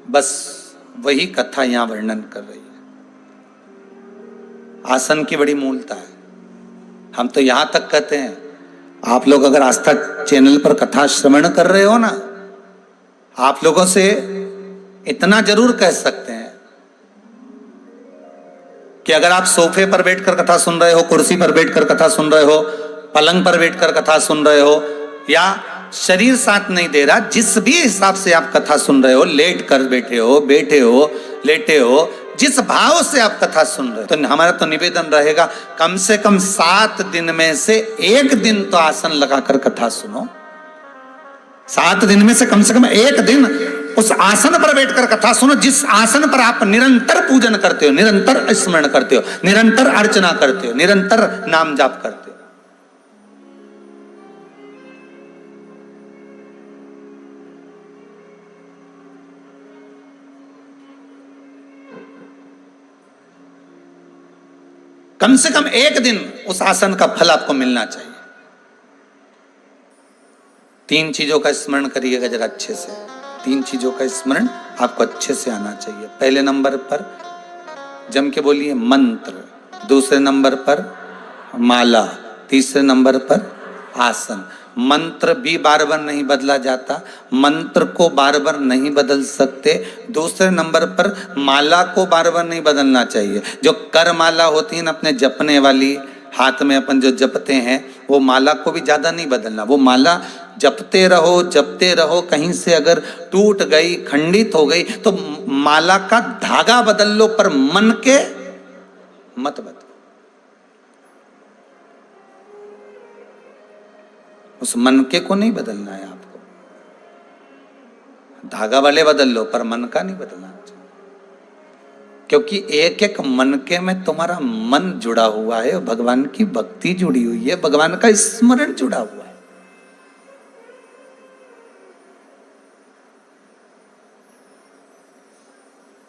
बस वही कथा यहां वर्णन कर रही है। आसन की बड़ी मूलता है। हम तो यहां तक कहते हैं, आप लोग अगर आस्था चैनल पर कथा श्रवण कर रहे हो ना, आप लोगों से इतना जरूर कह सकते हैं कि अगर आप सोफे पर बैठकर कथा सुन रहे हो, कुर्सी पर बैठकर कथा सुन रहे हो, पलंग पर बैठकर कथा सुन रहे हो, या शरीर साथ नहीं दे रहा, जिस भी हिसाब से आप कथा सुन रहे हो, लेट कर बैठे हो, बैठे हो, लेटे हो, जिस भाव से आप कथा सुन रहे हो, तो हमारा तो निवेदन रहेगा कम से कम 7 दिन में से 1 दिन तो आसन लगाकर कथा सुनो। 7 दिन में से कम 1 दिन उस आसन पर बैठकर कथा सुनो, जिस आसन पर आप निरंतर पूजन करते हो, निरंतर स्मरण करते हो, निरंतर अर्चना करते हो, निरंतर नाम जाप करते हो। कम से कम 1 दिन उस आसन का फल आपको मिलना चाहिए। 3 चीजों का स्मरण करिएगा जरा अच्छे से। 3 चीजों का स्मरण आपको अच्छे से आना चाहिए। पहले नंबर पर जम के बोलिए मंत्र, दूसरे नंबर पर माला, तीसरे नंबर पर आसन। मंत्र भी बार बार नहीं बदला जाता, मंत्र को बार बार नहीं बदल सकते। दूसरे नंबर पर माला को बार बार नहीं बदलना चाहिए। जो कर माला होती है ना, अपने जपने वाली, हाथ में अपन जो जपते हैं, वो माला को भी ज्यादा नहीं बदलना। वो माला जपते रहो, जपते रहो, कहीं से अगर टूट गई, खंडित हो गई, तो माला का धागा बदल लो, पर मन के मत बदलो। उस मन के को नहीं बदलना है आपको। धागा वाले बदल लो, पर मन का नहीं बदलना चाहिए। क्योंकि एक एक मन के में तुम्हारा मन जुड़ा हुआ है, भगवान की भक्ति जुड़ी हुई है, भगवान का स्मरण जुड़ा हुआ है।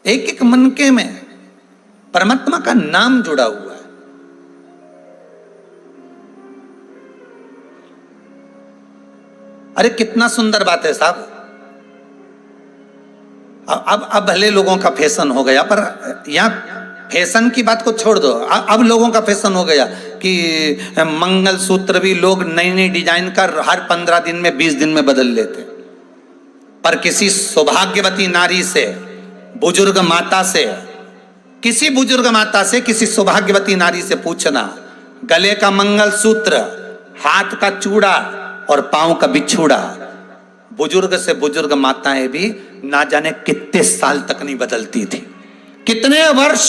एक एक मन के में परमात्मा का नाम जुड़ा हुआ है। अरे कितना सुंदर बात है साहब। अब भले लोगों का फैशन हो गया, पर यहाँ फैशन की बात को छोड़ दो। अब लोगों का फैशन हो गया कि मंगल सूत्र भी लोग नई नई डिजाइन का हर 15 दिन में, 20 दिन में बदल लेते। पर किसी सौभाग्यवती नारी से, बुजुर्ग माता से, किसी बुजुर्ग माता से, किसी सौभाग्यवती नारी से पूछना, गले का मंगल सूत्र, हाथ का चूड़ा और पांव का बिछूड़ा, बुजुर्ग से बुजुर्ग माताएं भी ना जाने कितने साल तक नहीं बदलती थी, कितने वर्ष।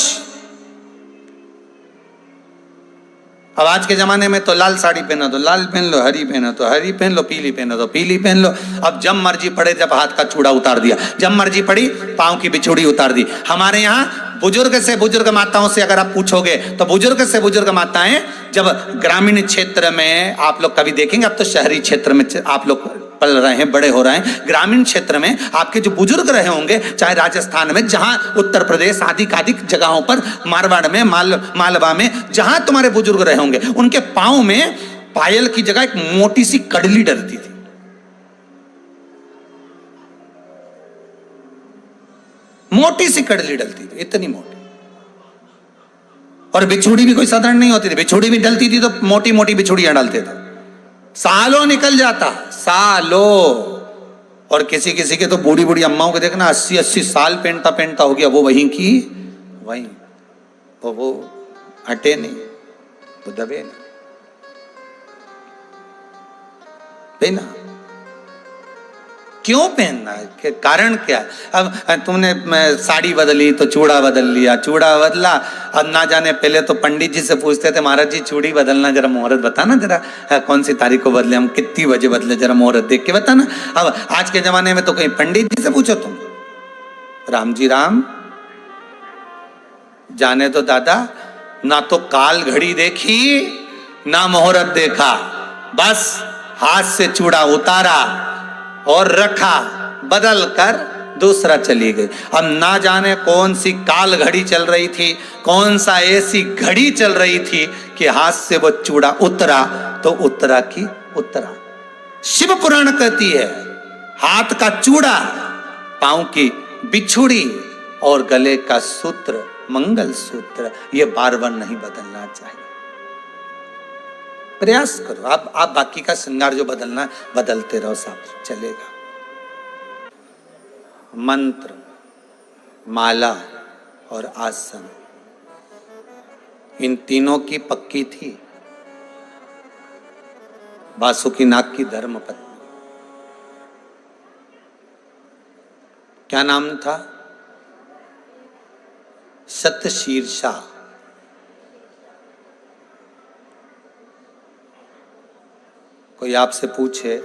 अब आज के जमाने में तो लाल साड़ी पहना तो लाल पहन लो, हरी पहना तो हरी पहन लो, पीली पहना तो पीली पहन लो। अब जब मर्जी पड़े, जब हाथ का चूड़ा उतार दिया, जब मर्जी पड़ी पांव की बिछुड़ी उतार दी। हमारे यहाँ बुजुर्ग से बुजुर्ग माताओं से अगर आप पूछोगे, तो बुजुर्ग से बुजुर्ग माताएं जब ग्रामीण क्षेत्र में, आप लोग कभी देखेंगे, अब तो शहरी क्षेत्र में आप लोग पल रहे हैं, बड़े हो रहे हैं, ग्रामीण क्षेत्र में आपके जो बुजुर्ग रहे होंगे, चाहे राजस्थान में, जहां उत्तर प्रदेश आदि जगहों पर, मारवाड़ में, मालवा में, जहां तुम्हारे बुजुर्ग रहे होंगे, उनके पांव में पायल की जगह एक मोटी सी कड़ली डलती थी। मोटी सी कड़ली डलती थी, इतनी मोटी। और बिछुड़ी भी कोई साधारण नहीं होती थी, बिछुड़ी भी डलती थी तो मोटी मोटी बिछुड़ियां डालते थे। सालों निकल जाता, सालों। और किसी किसी के तो बूढ़ी बूढ़ी अम्माओं को देखना, 80-80 साल पहनता पहनता हो गया, वो वहीं की वहीं, तो वो हटे नहीं, वो दबे नहीं। क्यों पहनना है, कारण क्या है? अब तुमने साड़ी बदली तो चूड़ा बदल लिया, चूड़ा बदला, अब ना जाने पहले तो पंडित जी से पूछते थे महाराज जी चूड़ी बदलना जरा मुहूर्त बताना, जरा कौन सी तारीख को बदले, हम कितनी बजे बदले, जरा मुहूर्त देख के बताना। अब आज के जमाने में तो कहीं पंडित जी से पूछो तुम, राम जी राम, जाने तो दादा, ना तो काल घड़ी देखी ना मुहूर्त देखा, बस हाथ से चूड़ा उतारा और रखा, बदल कर दूसरा चली गई। अब ना जाने कौन सी काल घड़ी चल रही थी, कौन सा ऐसी घड़ी चल रही थी कि हाथ से वो चूड़ा उतरा तो उतरा की उतरा। शिव पुराण कहती है हाथ का चूड़ा, पांव की बिछुड़ी और गले का सूत्र मंगल सूत्र, ये बार बार नहीं बदलना चाहिए। प्रयास करो, आप बाकी का श्रृंगार जो बदलना है बदलते रहो, साथ चलेगा। मंत्र, माला और आसन, इन तीनों की पक्की थी वासुकीनाग की धर्मपत्नी। क्या नाम था? शतशीर्षा। कोई आपसे पूछे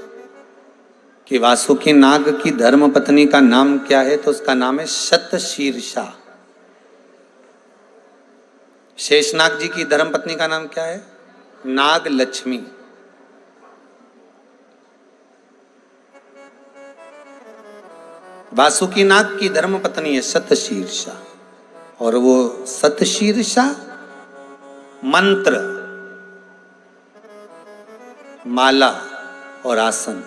कि वासुकीनाग की धर्मपत्नी का नाम क्या है, तो उसका नाम है शतशीर्षा। शेषनाग जी की धर्मपत्नी का नाम क्या है? नाग लक्ष्मी। वासुकीनाग की धर्मपत्नी है शतशीर्षा, और वो शतशीर्षा मंत्र, माला और आसन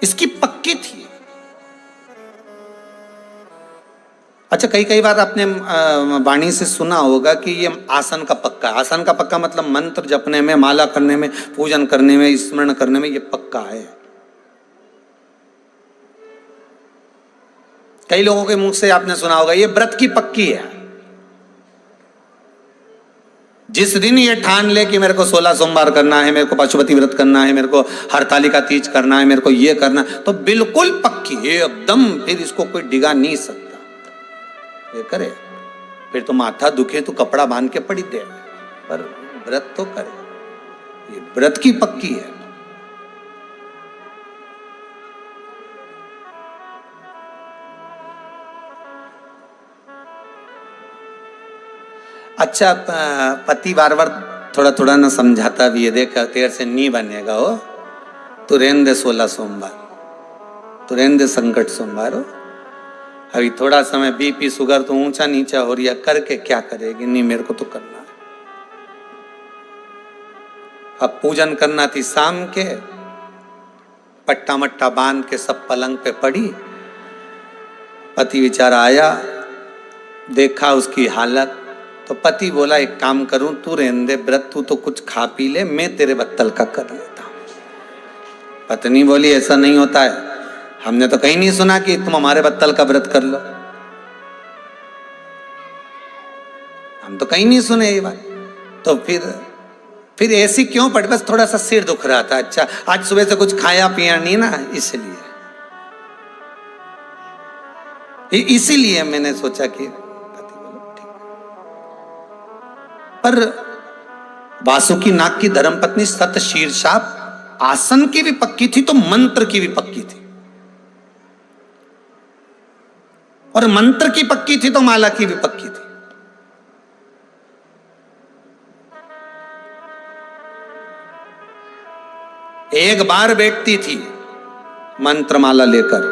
इसकी पक्की थी। अच्छा, कई बार आपने वाणी से सुना होगा कि ये आसन का पक्का है। आसन का पक्का मतलब मंत्र जपने में, माला करने में, पूजन करने में, स्मरण करने में ये पक्का है। कई लोगों के मुंह से आपने सुना होगा ये व्रत की पक्की है। जिस दिन ये ठान ले कि मेरे को 16 सोमवार करना है, मेरे को पशुपति व्रत करना है, मेरे को हरतालिका तीज करना है, मेरे को ये करना है, तो बिल्कुल पक्की है एकदम, फिर इसको कोई डिगा नहीं सकता। ये करे फिर तो माथा दुखे तो कपड़ा बांध के पड़ी दे, पर व्रत तो करे, ये व्रत की पक्की है। अच्छा, पति बार बार थोड़ा थोड़ा ना समझाता भी है, देख तेरे से नहीं बनेगा हो, तू रहने दे 16 सोमवार, तू रहने दे संकट सोमवार हो, अभी थोड़ा समय बीपी शुगर तो ऊंचा नीचा हो रही है, करके क्या करेगी? नहीं, मेरे को तो करना है। अब पूजन करना थी शाम के, पट्टा मट्टा बांध के सब पलंग पे पड़ी, पति बेचारा आया, देखा उसकी हालत, तो पति बोला एक काम करूं, तू रहने दे व्रत, तू तो कुछ खा पी ले, मैं तेरे बत्तल का कर लेता हूं। पत्नी बोली ऐसा नहीं होता है, हमने तो कहीं नहीं सुना कि तुम हमारे बत्तल का व्रत कर लो, हम तो कहीं नहीं सुने ये बात। तो फिर ऐसी क्यों पड़ी? बस थोड़ा सा सिर दुख रहा था। अच्छा, आज सुबह से कुछ खाया पिया नहीं ना, इसीलिए मैंने सोचा कि पर वासुकीनाग की धर्मपत्नी शतशीर्षा आसन की भी पक्की थी तो मंत्र की भी पक्की थी, और मंत्र की पक्की थी तो माला की भी पक्की थी। एक बार बैठती थी मंत्रमाला लेकर,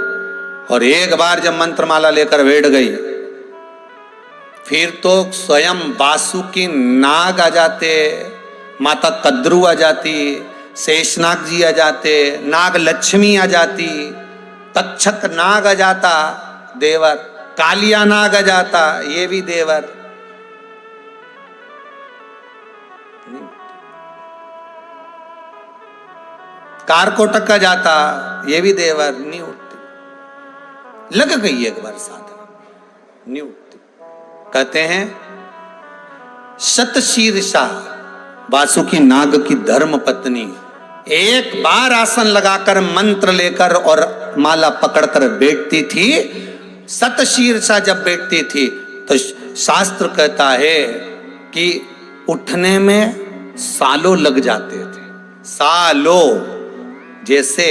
और एक बार जब मंत्रमाला लेकर बैठ गई फिर तो स्वयं वासुकीनाग आ जाते, माता कद्रू आ जाती, शेषनाग जी आ जाते, नाग लक्ष्मी आ जाती, तक्षक नाग आ जाता देवर, कालिया नाग आ जाता ये भी देवर। कारकोटक आ जाता ये भी देवर, नहीं उठती। लग गई एक बार साधना, नहीं उठती। कहते हैं शतशीर्षा वासुकीनाग की धर्म पत्नी एक बार आसन लगाकर मंत्र लेकर और माला पकड़कर बैठती थी, सतशीर्षा जब बैठती थी तो शास्त्र कहता है कि उठने में सालों लग जाते थे, सालों। जैसे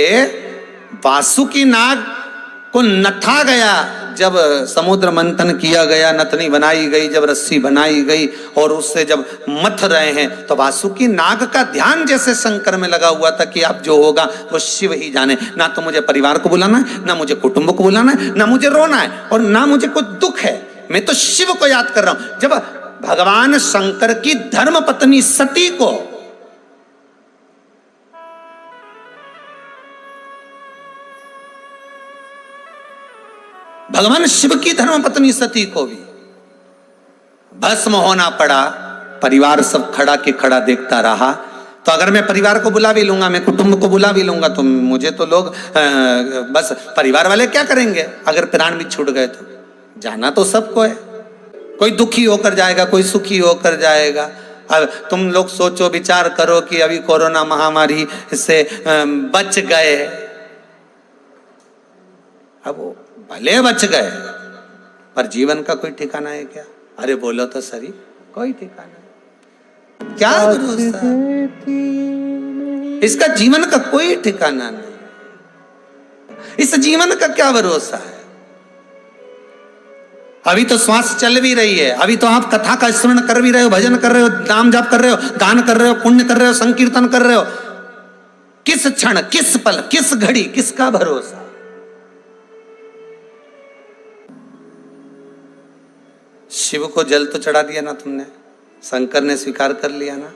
वासुकी नाग को नथा गया, जब समुद्र मंथन किया गया, नथनी बनाई गई, जब रस्सी बनाई गई और उससे जब मथ रहे हैं, तो वासुकी नाग का ध्यान जैसे शंकर में लगा हुआ था कि अब जो होगा वो शिव ही जाने। ना तो मुझे परिवार को बुलाना है, ना मुझे कुटुंब को बुलाना है, ना मुझे रोना है और ना मुझे कोई दुख है, मैं तो शिव को याद कर रहा हूं। जब भगवान शंकर की धर्म पत्नी सती को भगवान शिव की धर्म पत्नी सती को भी भस्म होना पड़ा, परिवार सब खड़ा के खड़ा देखता रहा। तो अगर मैं परिवार को बुला भी लूंगा, मैं कुटुंब को बुला भी लूंगा, तो मुझे तो लोग बस परिवार वाले क्या करेंगे अगर प्राण भी छूट गए तो? जाना तो सबको है, कोई दुखी होकर जाएगा, कोई सुखी होकर जाएगा। अब तुम लोग सोचो, विचार करो कि अभी कोरोना महामारी से बच गए, अब वो भले बच गए पर जीवन का कोई ठिकाना है क्या? अरे बोलो तो सही, कोई ठिकाना नहीं, क्या भरोसा? इसका जीवन का कोई ठिकाना नहीं, इस जीवन का क्या भरोसा है? अभी तो श्वास चल भी रही है, अभी तो आप कथा का स्मरण कर भी रहे हो, भजन कर रहे हो, नाम जाप कर रहे हो, दान कर रहे हो, पुण्य कर रहे हो, संकीर्तन कर रहे हो। किस क्षण, किस पल, किस घड़ी, किसका भरोसा? शिव को जल तो चढ़ा दिया ना तुमने, शंकर ने स्वीकार कर लिया ना।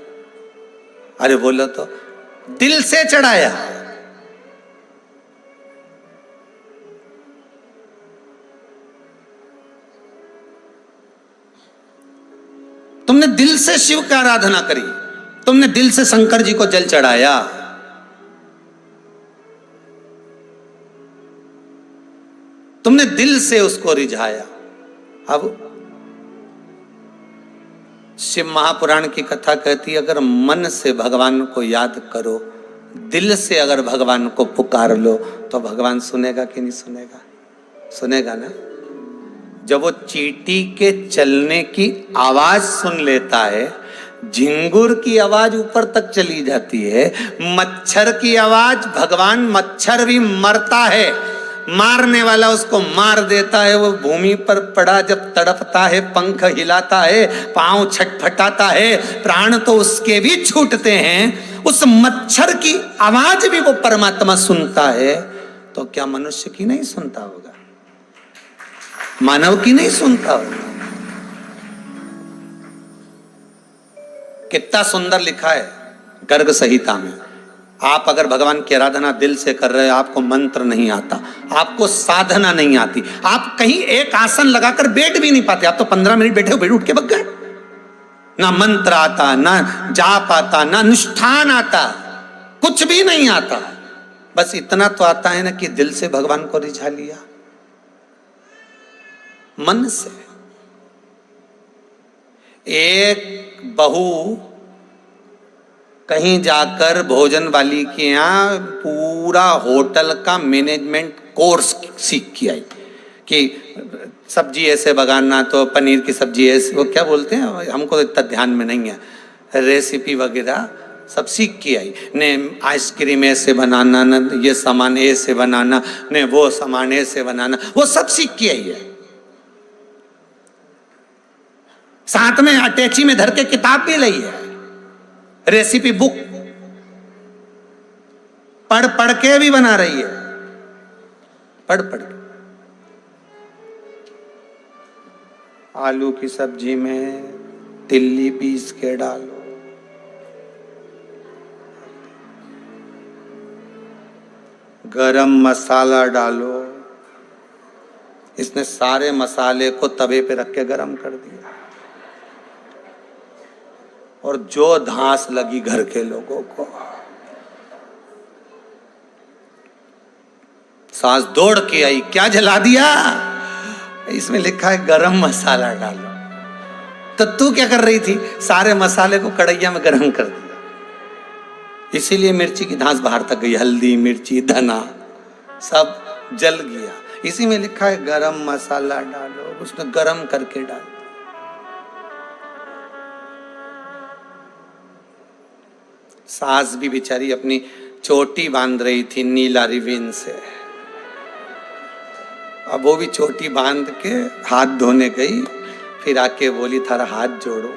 अरे बोलो तो, दिल से चढ़ाया। तुमने दिल से शिव की आराधना करी, तुमने दिल से शंकर जी को जल चढ़ाया। तुमने दिल से उसको रिझाया। अब शिव महापुराण की कथा कहती है, अगर मन से भगवान को याद करो, दिल से अगर भगवान को पुकार लो, तो भगवान सुनेगा कि नहीं सुनेगा? सुनेगा ना। जब वो चींटी के चलने की आवाज सुन लेता है, झिंगुर की आवाज ऊपर तक चली जाती है, मच्छर की आवाज, भगवान मच्छर भी मरता है, मारने वाला उसको मार देता है, वो भूमि पर पड़ा जब तड़पता है, पंख हिलाता है, पांव छटपटाता है, प्राण तो उसके भी छूटते हैं, उस मच्छर की आवाज भी वो परमात्मा सुनता है, तो क्या मनुष्य की नहीं सुनता होगा? मानव की नहीं सुनता होगा? कितना सुंदर लिखा है गर्ग संहिता में। आप अगर भगवान की आराधना दिल से कर रहे हो, आपको मंत्र नहीं आता, आपको साधना नहीं आती, आप कहीं एक आसन लगाकर बैठ भी नहीं पाते, आप तो 15 मिनट बैठे हो, बैठ उठ के बग गए। ना मंत्र आता, ना जाप आता, ना अनुष्ठान आता, कुछ भी नहीं आता। बस इतना तो आता है ना कि दिल से भगवान को रिझा लिया, मन से। एक बहू कहीं जाकर भोजन वाली के यहाँ पूरा होटल का मैनेजमेंट कोर्स सीख के आई कि सब्जी ऐसे बनाना, तो पनीर की सब्जी ऐसे, वो क्या बोलते हैं, हमको इतना ध्यान में नहीं है, रेसिपी वगैरह सब सीख के आई ने। आइसक्रीम ऐसे बनाना, न ये सामान ऐसे बनाना, ने वो सामान ऐसे बनाना, वो सब सीख के आई है। साथ में अटैची में धर के किताब भी लाई है, रेसिपी बुक पढ़ पढ़ के भी बना रही है, पढ़ पढ़ के। आलू की सब्जी में तिल्ली पीस के डालो, गरम मसाला डालो, इसने सारे मसाले को तवे पे रख के गरम कर दिया, और जो धांस लगी घर के लोगों को, सास दौड़ के आई, क्या जला दिया? इसमें लिखा है गरम मसाला डालो। तो तू क्या कर रही थी? सारे मसाले को कढ़ैया में गरम कर दिया। इसीलिए मिर्ची की धांस बाहर तक गई, हल्दी मिर्ची धना सब जल गया। इसी में लिखा है गरम मसाला डालो, उसने गरम करके डालो। सास भी बेचारी अपनी चोटी बांध रही थी नीला रिबन से, अब वो भी चोटी बांध के हाथ धोने गई, फिर आके बोली थारा हाथ जोड़ो,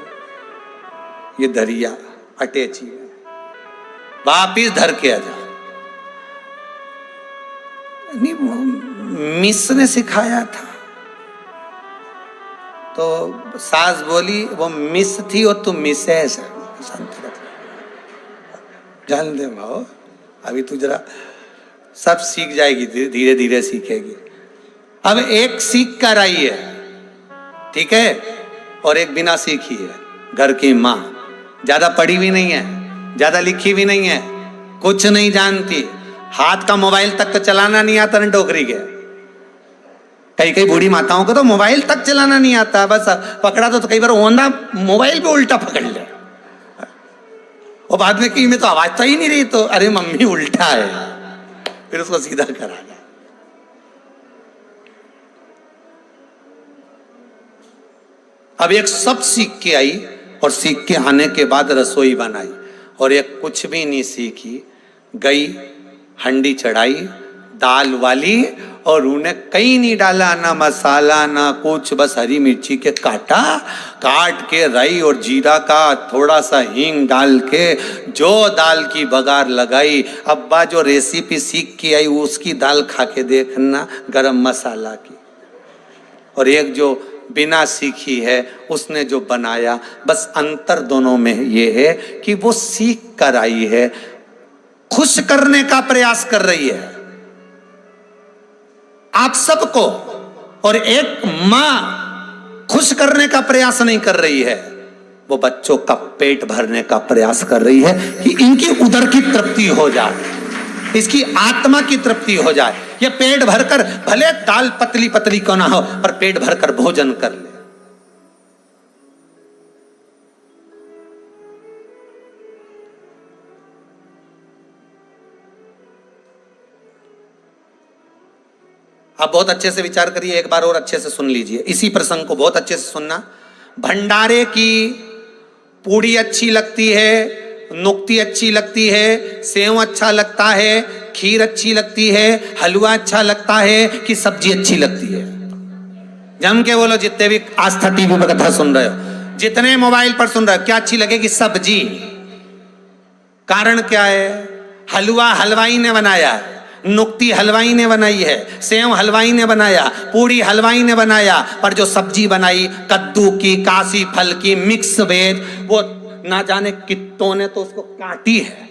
ये दरिया अटैची है, वापिस धर के आ जा। नहीं, मिस ने सिखाया था। तो सास बोली वो मिस थी और तू मिसेस है, शांति रख, जान दे माओ, अभी तू जरा सब सीख जाएगी, धीरे धीरे सीखेगी। अब एक सीख कर आई है, ठीक है, और एक बिना सीखी है। घर की माँ ज्यादा पढ़ी भी नहीं है, ज्यादा लिखी भी नहीं है, कुछ नहीं जानती, हाथ का मोबाइल तक तो चलाना नहीं आता ना डोकरी के। कई कई बूढ़ी माताओं को तो मोबाइल तक चलाना नहीं आता, बस पकड़ा तो कई बार ओंधा मोबाइल पे उल्टा पकड़ ले, और बाद में कि मैं तो आवाज तो ही नहीं रही, तो अरे मम्मी उल्टा है, फिर उसको सीधा करा गया। अब एक सब सीख के आई, और सीख के आने के बाद रसोई बनाई, और एक कुछ भी नहीं सीखी, गई हंडी चढ़ाई दाल वाली, और उन्हें कहीं नहीं डाला, ना मसाला ना कुछ, बस हरी मिर्ची के काट के राई और जीरा का थोड़ा सा हींग डाल के जो दाल की बघार लगाई। अब्बा जो रेसिपी सीख के आई उसकी दाल खा के देखना, गरम मसाला की। और एक जो बिना सीखी है उसने जो बनाया, बस अंतर दोनों में ये है कि वो सीख कर आई है, खुश करने का प्रयास कर रही है आप सबको, और एक मां खुश करने का प्रयास नहीं कर रही है, वो बच्चों का पेट भरने का प्रयास कर रही है कि इनकी उदर की तृप्ति हो जाए, इसकी आत्मा की तृप्ति हो जाए। ये पेट भरकर, भले दाल पतली पतली क्यों ना हो, पर पेट भरकर भोजन कर ले। आप बहुत अच्छे से विचार करिए, एक बार और अच्छे से सुन लीजिए, इसी प्रसंग को बहुत अच्छे से सुनना। भंडारे की पूड़ी अच्छी लगती है, नुक्ती अच्छी लगती है, सेव अच्छा लगता है, खीर अच्छी लगती है, हलवा अच्छा लगता है, कि सब्जी अच्छी लगती है? जम के बोलो, जितने भी आस्था टीवी पर कथा सुन रहे हो, जितने मोबाइल पर सुन रहे हो, क्या अच्छी लगेगी? सब्जी। कारण क्या है? हलवा हलवाई ने बनाया है, नुक्ती हलवाई ने बनाई है, सेव हलवाई ने बनाया, पूरी हलवाई ने बनाया, पर जो सब्जी बनाई कद्दू की, काशी फल की, मिक्स वेज, वो ना जाने कितनों ने तो उसको काटी है,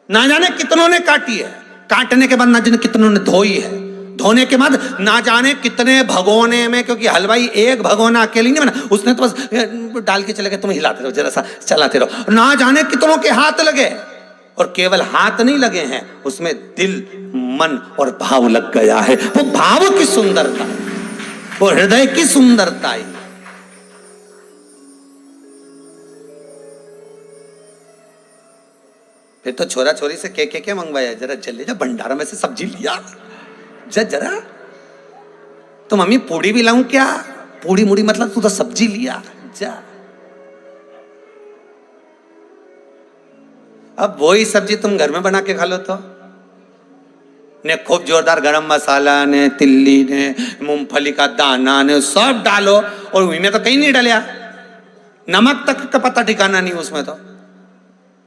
ना जाने कितनों ने काटी है, काटने के बाद ना जाने कितनों ने धोई है, धोने के बाद ना जाने कितने भगोने में, क्योंकि हलवाई एक भगोना अकेले नहीं बना, उसने तो बस डाल के चले गए, तुम हिलाते रहो, जरा सा चलाते रहो, ना जाने कितनों के हाथ लगे, और केवल हाथ नहीं लगे हैं, उसमें दिल मन और भाव लग गया है। वो भाव की सुंदरता, वो हृदय की सुंदरता। फिर तो छोरा छोरी से के मंगवाया, जरा जल्दी जा भंडारा में से सब्जी लिया जरा, तो मम्मी पूड़ी भी लाऊं क्या? पूड़ी मुड़ी मतलब तू तो सब्जी लिया जा। अब वही सब्जी तुम घर में बना के खा लो तो ने खूब जोरदार गरम मसाला ने, तिल्ली ने, मूंगफली का दाना ने, सब डालो, और उसमें तो कहीं नहीं डालिया, नमक तक का पता ठिकाना नहीं उसमें, तो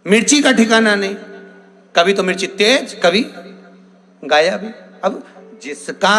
मिर्ची का ठिकाना नहीं, कभी तो मिर्ची तेज, कभी गायब। अब जिसका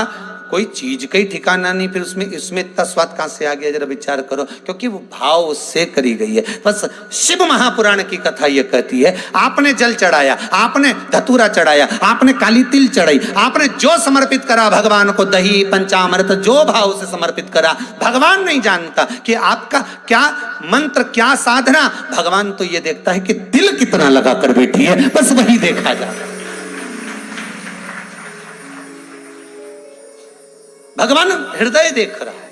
कोई चीज का ही ठिकाना नहीं, फिर उसमें इतना स्वाद कहां से आ गया? जरा विचार करो, क्योंकि वो भाव उससे करी गई है। बस शिव महापुराण की कथा ये कहती है, आपने जल चढ़ाया, आपने धतूरा चढ़ाया, आपने काली तिल चढ़ाई, आपने जो समर्पित करा भगवान को, दही पंचामृत जो भाव से समर्पित करा, भगवान नहीं जानता कि आपका क्या मंत्र, क्या साधना, भगवान तो ये देखता है कि दिल कितना लगा कर बैठी है, बस वही देखा जाता है। भगवान हृदय देख रहा है।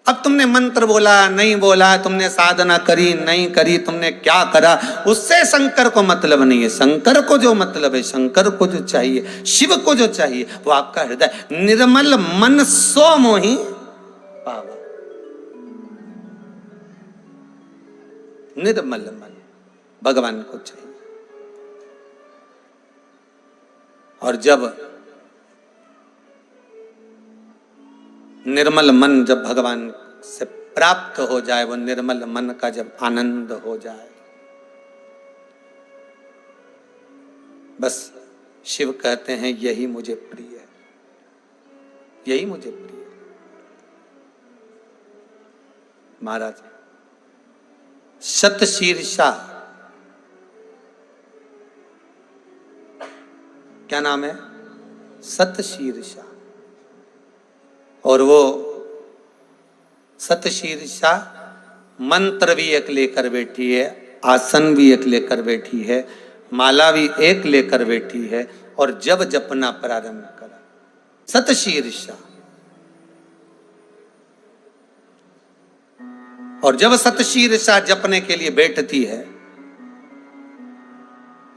अब तुमने मंत्र बोला नहीं बोला, तुमने साधना करी नहीं करी, तुमने क्या करा, उससे शंकर को मतलब नहीं है। शंकर को जो मतलब है, शंकर को जो चाहिए, शिव को जो चाहिए, वो आपका हृदय। निर्मल मन सो मोहि पावा। निर्मल मन भगवान को चाहिए। और जब निर्मल मन जब भगवान से प्राप्त हो जाए, वो निर्मल मन का जब आनंद हो जाए, बस शिव कहते हैं यही मुझे प्रिय है, यही मुझे प्रिय है। महाराज शतशीर्षा, क्या नाम है? शतशीर्षा। और वो शतशीर्षा मंत्र भी एक लेकर बैठी है, आसन भी एक लेकर बैठी है, माला भी एक लेकर बैठी है, और जब जपना प्रारंभ करा शतशीर्षा। और जब शतशीर्षा जपने के लिए बैठती है,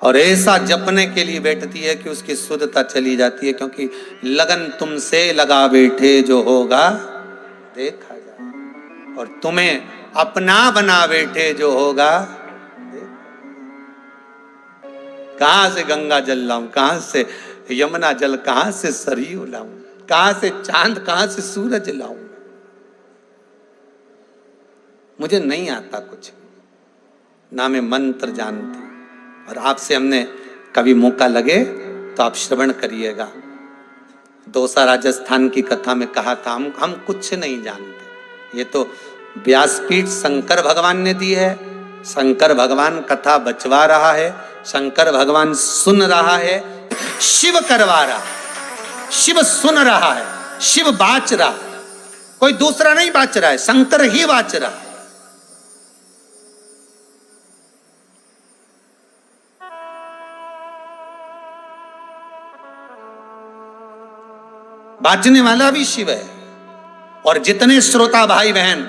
और ऐसा जपने के लिए बैठती है कि उसकी शुद्धता चली जाती है, क्योंकि लगन तुमसे लगा बैठे जो होगा देखा जाए, और तुम्हें अपना बना बैठे जो होगा देखा। कहां से गंगा जल लाऊं, कहां से यमुना जल, कहां से सरयू लाऊं, कहां से चांद, कहां से सूरज लाऊं? मुझे नहीं आता कुछ, ना मैं मंत्र जानती। और आपसे हमने कभी मौका लगे तो आप श्रवण करिएगा। दोसा राजस्थान की कथा में कहा था, हम कुछ नहीं जानते, ये तो व्यासपीठ शंकर भगवान ने दी है। शंकर भगवान कथा बचवा रहा है, शंकर भगवान सुन रहा है, शिव करवा रहा, शिव सुन रहा है, शिव बाच रहा, कोई दूसरा नहीं बाच रहा है, शंकर ही बाच रहा है। बाजने वाला भी शिव है। और जितने श्रोता भाई बहन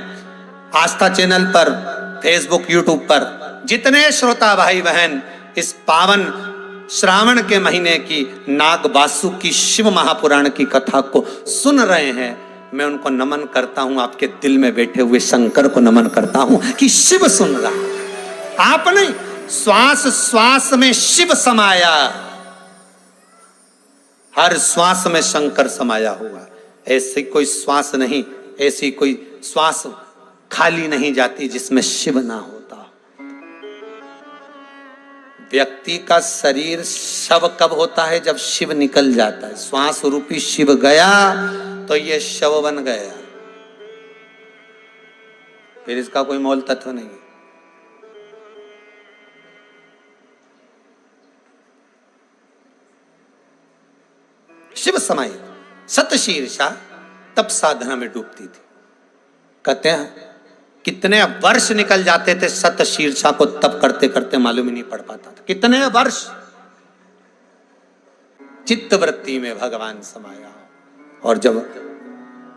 आस्था चैनल पर, फेसबुक, यूट्यूब पर, जितने श्रोता भाई बहन इस पावन श्रावण के महीने की नाग वासुकी शिव महापुराण की कथा को सुन रहे हैं, मैं उनको नमन करता हूं। आपके दिल में बैठे हुए शंकर को नमन करता हूं कि शिव सुन रहा। आप नहीं, श्वास श्वास में शिव समाया, हर श्वास में शंकर समाया हुआ। ऐसी कोई श्वास नहीं, ऐसी कोई श्वास खाली नहीं जाती जिसमें शिव ना होता। व्यक्ति का शरीर शव कब होता है? जब शिव निकल जाता है। श्वास रूपी शिव गया तो ये शव बन गया, फिर इसका कोई मोल तत्व नहीं। शिव समाई शतशीर्षा तब साधना में डूबती थी। कहते हैं कितने वर्ष निकल जाते थे शतशीर्षा को तप करते करते, मालूम ही नहीं पड़ पाता था कितने वर्ष। चित्तवृत्ति में भगवान समाया। और जब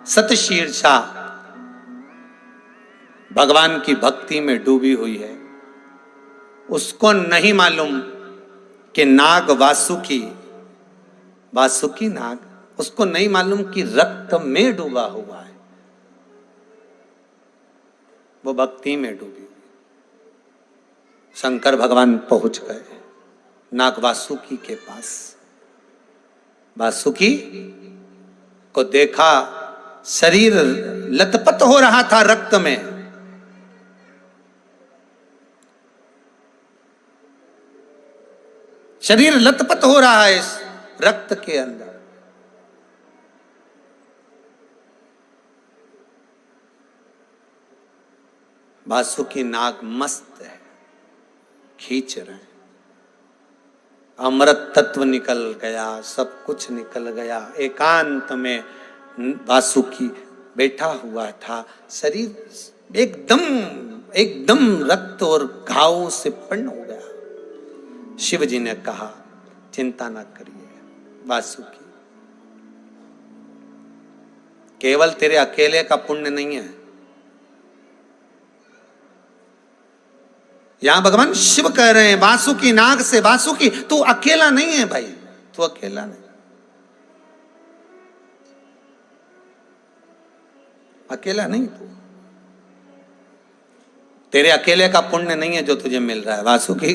शतशीर्षा भगवान की भक्ति में डूबी हुई है, उसको नहीं मालूम कि नाग वासुकी नाग, उसको नहीं मालूम कि रक्त में डूबा हुआ है, वो भक्ति में डूबी हुई। शंकर भगवान पहुंच गए नाग वासुकी के पास। वासुकी को देखा, शरीर लथपथ हो रहा था रक्त में। शरीर लथपथ हो रहा है इस रक्त के अंदर। वासुकी नाग मस्त है, खींच रहे हैं। अमृत तत्व निकल गया, सब कुछ निकल गया। एकांत में वासुकी बैठा हुआ था, शरीर एकदम रक्त और घावों से पूर्ण हो गया। शिव जी ने कहा चिंता न करिए वासुकी, केवल तेरे अकेले का पुण्य नहीं है, यहां भगवान शिव कह रहे हैं वासुकी नाग से, वासुकी तू अकेला नहीं है भाई, तू अकेला नहीं, अकेला नहीं तू, तेरे अकेले का पुण्य नहीं है जो तुझे मिल रहा है वासुकी,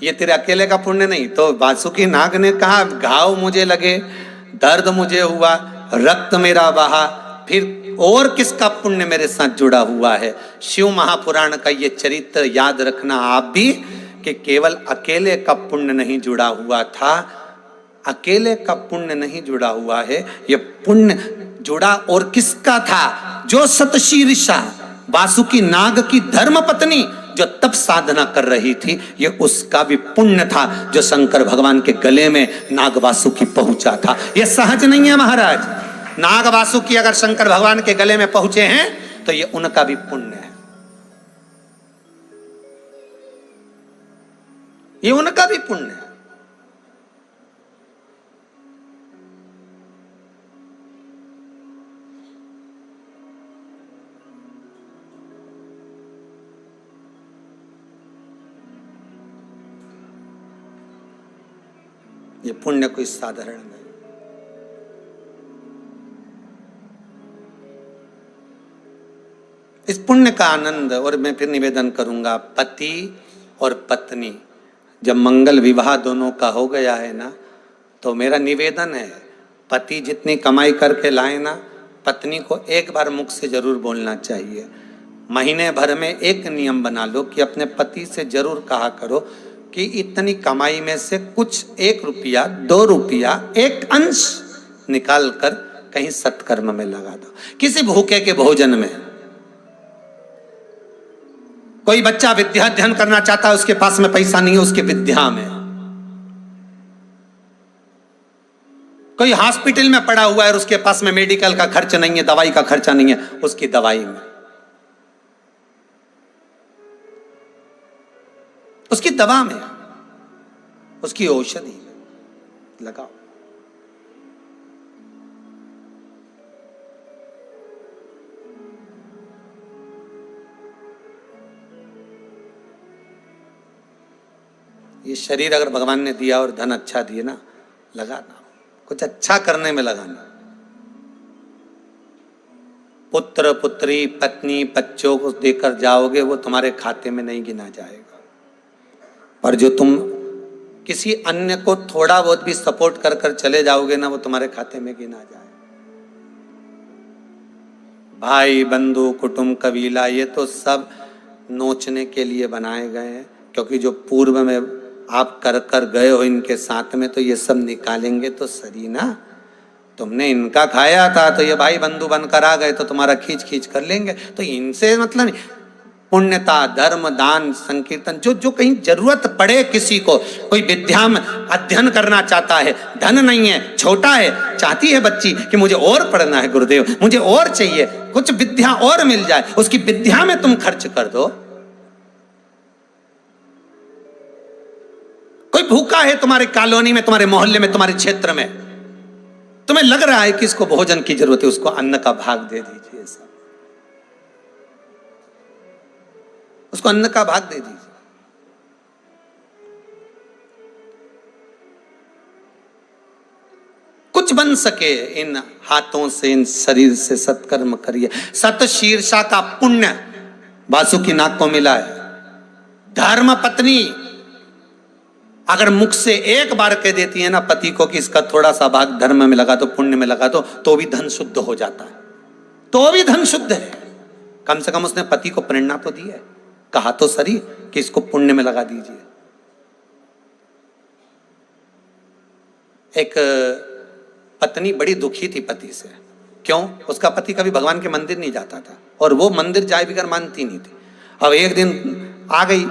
ये तेरे अकेले का पुण्य नहीं। तो वासुकी नाग ने कहा घाव मुझे लगे, दर्द मुझे हुआ, रक्त मेरा बहा, फिर और किसका पुण्य मेरे साथ जुड़ा हुआ है। शिव महापुराण का ये चरित्र याद रखना आप भी, कि केवल अकेले का पुण्य नहीं जुड़ा हुआ था, अकेले का पुण्य नहीं जुड़ा हुआ है, ये पुण्य जुड़ा और किसका था, जो सतशीर्षा वासुकी नाग की धर्म पत्नी जो तप साधना कर रही थी, ये उसका भी पुण्य था जो शंकर भगवान के गले में नाग वासुकी पहुंचा था। ये सहज नहीं है महाराज, नाग वासुकी अगर शंकर भगवान के गले में पहुंचे हैं तो ये उनका भी पुण्य है, ये उनका भी पुण्य है। ये पुण्य कोई साधारण नहीं। इस पुण्य का आनंद, और मैं फिर निवेदन करूंगा, पति और पत्नी जब मंगल विवाह दोनों का हो गया है ना, तो मेरा निवेदन है पति जितनी कमाई करके लाए ना, पत्नी को एक बार मुख से जरूर बोलना चाहिए। महीने भर में एक नियम बना लो कि अपने पति से जरूर कहा करो कि इतनी कमाई में से कुछ 1 रुपया 2 रुपया एक अंश निकाल कर कहीं सत्कर्म में लगा दो, किसी भूखे के भोजन में। कोई बच्चा विद्या अध्ययन करना चाहता है, उसके पास में पैसा नहीं है, उसके विद्या में। कोई हॉस्पिटल में पड़ा हुआ है और उसके पास में मेडिकल का खर्च नहीं है, दवाई का खर्चा नहीं है, उसकी दवाई में, उसकी दवा में, उसकी औषधि में लगाओ। ये शरीर अगर भगवान ने दिया और धन अच्छा दिए ना, लगाना, कुछ अच्छा करने में लगाना। पुत्र पुत्री पत्नी बच्चों को देकर जाओगे वो तुम्हारे खाते में नहीं गिना जाएगा, पर जो तुम किसी अन्य को थोड़ा बहुत भी सपोर्ट कर कर चले जाओगे ना, वो तुम्हारे खाते में गिना जाएगा। भाई बंधु कुटुंब कबीला ये तो सब नोचने के लिए बनाए गए हैं, क्योंकि जो पूर्व में आप कर कर गए हो इनके साथ में, तो ये सब निकालेंगे तो सही ना। तुमने इनका खाया था तो ये भाई बंधु बनकर आ गए तो तुम्हारा खींच खींच कर लेंगे, तो इनसे मतलब नहीं। पुण्यता, धर्म, दान, संकीर्तन, जो जो कहीं जरूरत पड़े किसी को, कोई विद्या में अध्ययन करना चाहता है, धन नहीं है, छोटा है, चाहती है बच्ची कि मुझे और पढ़ना है गुरुदेव, मुझे और चाहिए, कुछ विद्या और मिल जाए, उसकी विद्या में तुम खर्च कर दो। कोई भूखा है तुम्हारे कॉलोनी में, तुम्हारे मोहल्ले में, तुम्हारे क्षेत्र में, तुम्हें लग रहा है कि इसको भोजन की जरूरत है, उसको अन्न का भाग दे दीजिए, सब उसको अन्न का भाग दे दीजिए। कुछ बन सके इन हाथों से, इन शरीर से सत्कर्म करिए। सतशीर्षा का पुण्य वासुकी नाग को मिला है। धर्म पत्नी अगर मुख से एक बार कह देती है ना पति को कि इसका थोड़ा सा भाग धर्म में लगा दो, पुण्य में लगा दो, तो भी धन शुद्ध हो जाता है, तो भी धन शुद्ध है। कम से कम उसने पति को प्रेरणा तो दी है, कहा तो सही कि इसको पुण्य में लगा दीजिए। एक पत्नी बड़ी दुखी थी पति से। क्यों? उसका पति कभी भगवान के मंदिर नहीं जाता था और वो मंदिर जाए बिगर मानती नहीं थी। अब एक दिन आ गई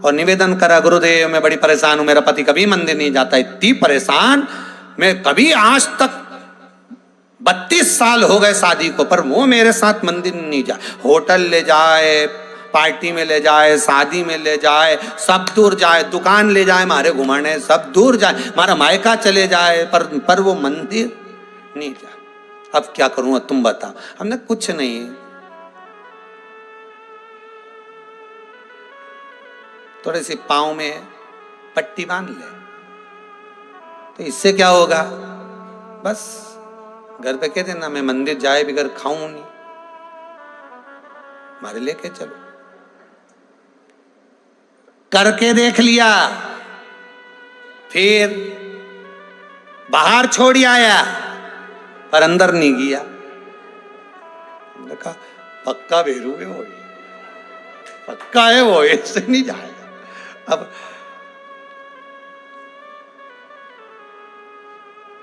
और निवेदन करा, गुरुदेव मैं बड़ी परेशान हूं, मेरा पति कभी मंदिर नहीं जाता, इतनी परेशान, मैं कभी आज तक 32 साल हो गए शादी को, पर वो मेरे साथ मंदिर नहीं जाए, होटल ले जाए, पार्टी में ले जाए, शादी में ले जाए, सब दूर जाए, दुकान ले जाए, मारे घुमाने सब दूर जाए, मारा मायका चले जाए, पर वो मंदिर नहीं जाए। अब क्या करूं, तुम बताओ। हमने कुछ नहीं, थोड़े से पाँव में पट्टी बांध ले, तो इससे क्या होगा? बस घर पे कह देना मैं मंदिर जाए बगैर खाऊं नहीं, मारे लेके चलो। करके देख लिया, फिर बाहर छोड़ आया पर अंदर नहीं गया। देखा पक्का भेरू है वो, पक्का है वो, ऐसे नहीं जाएगा। अब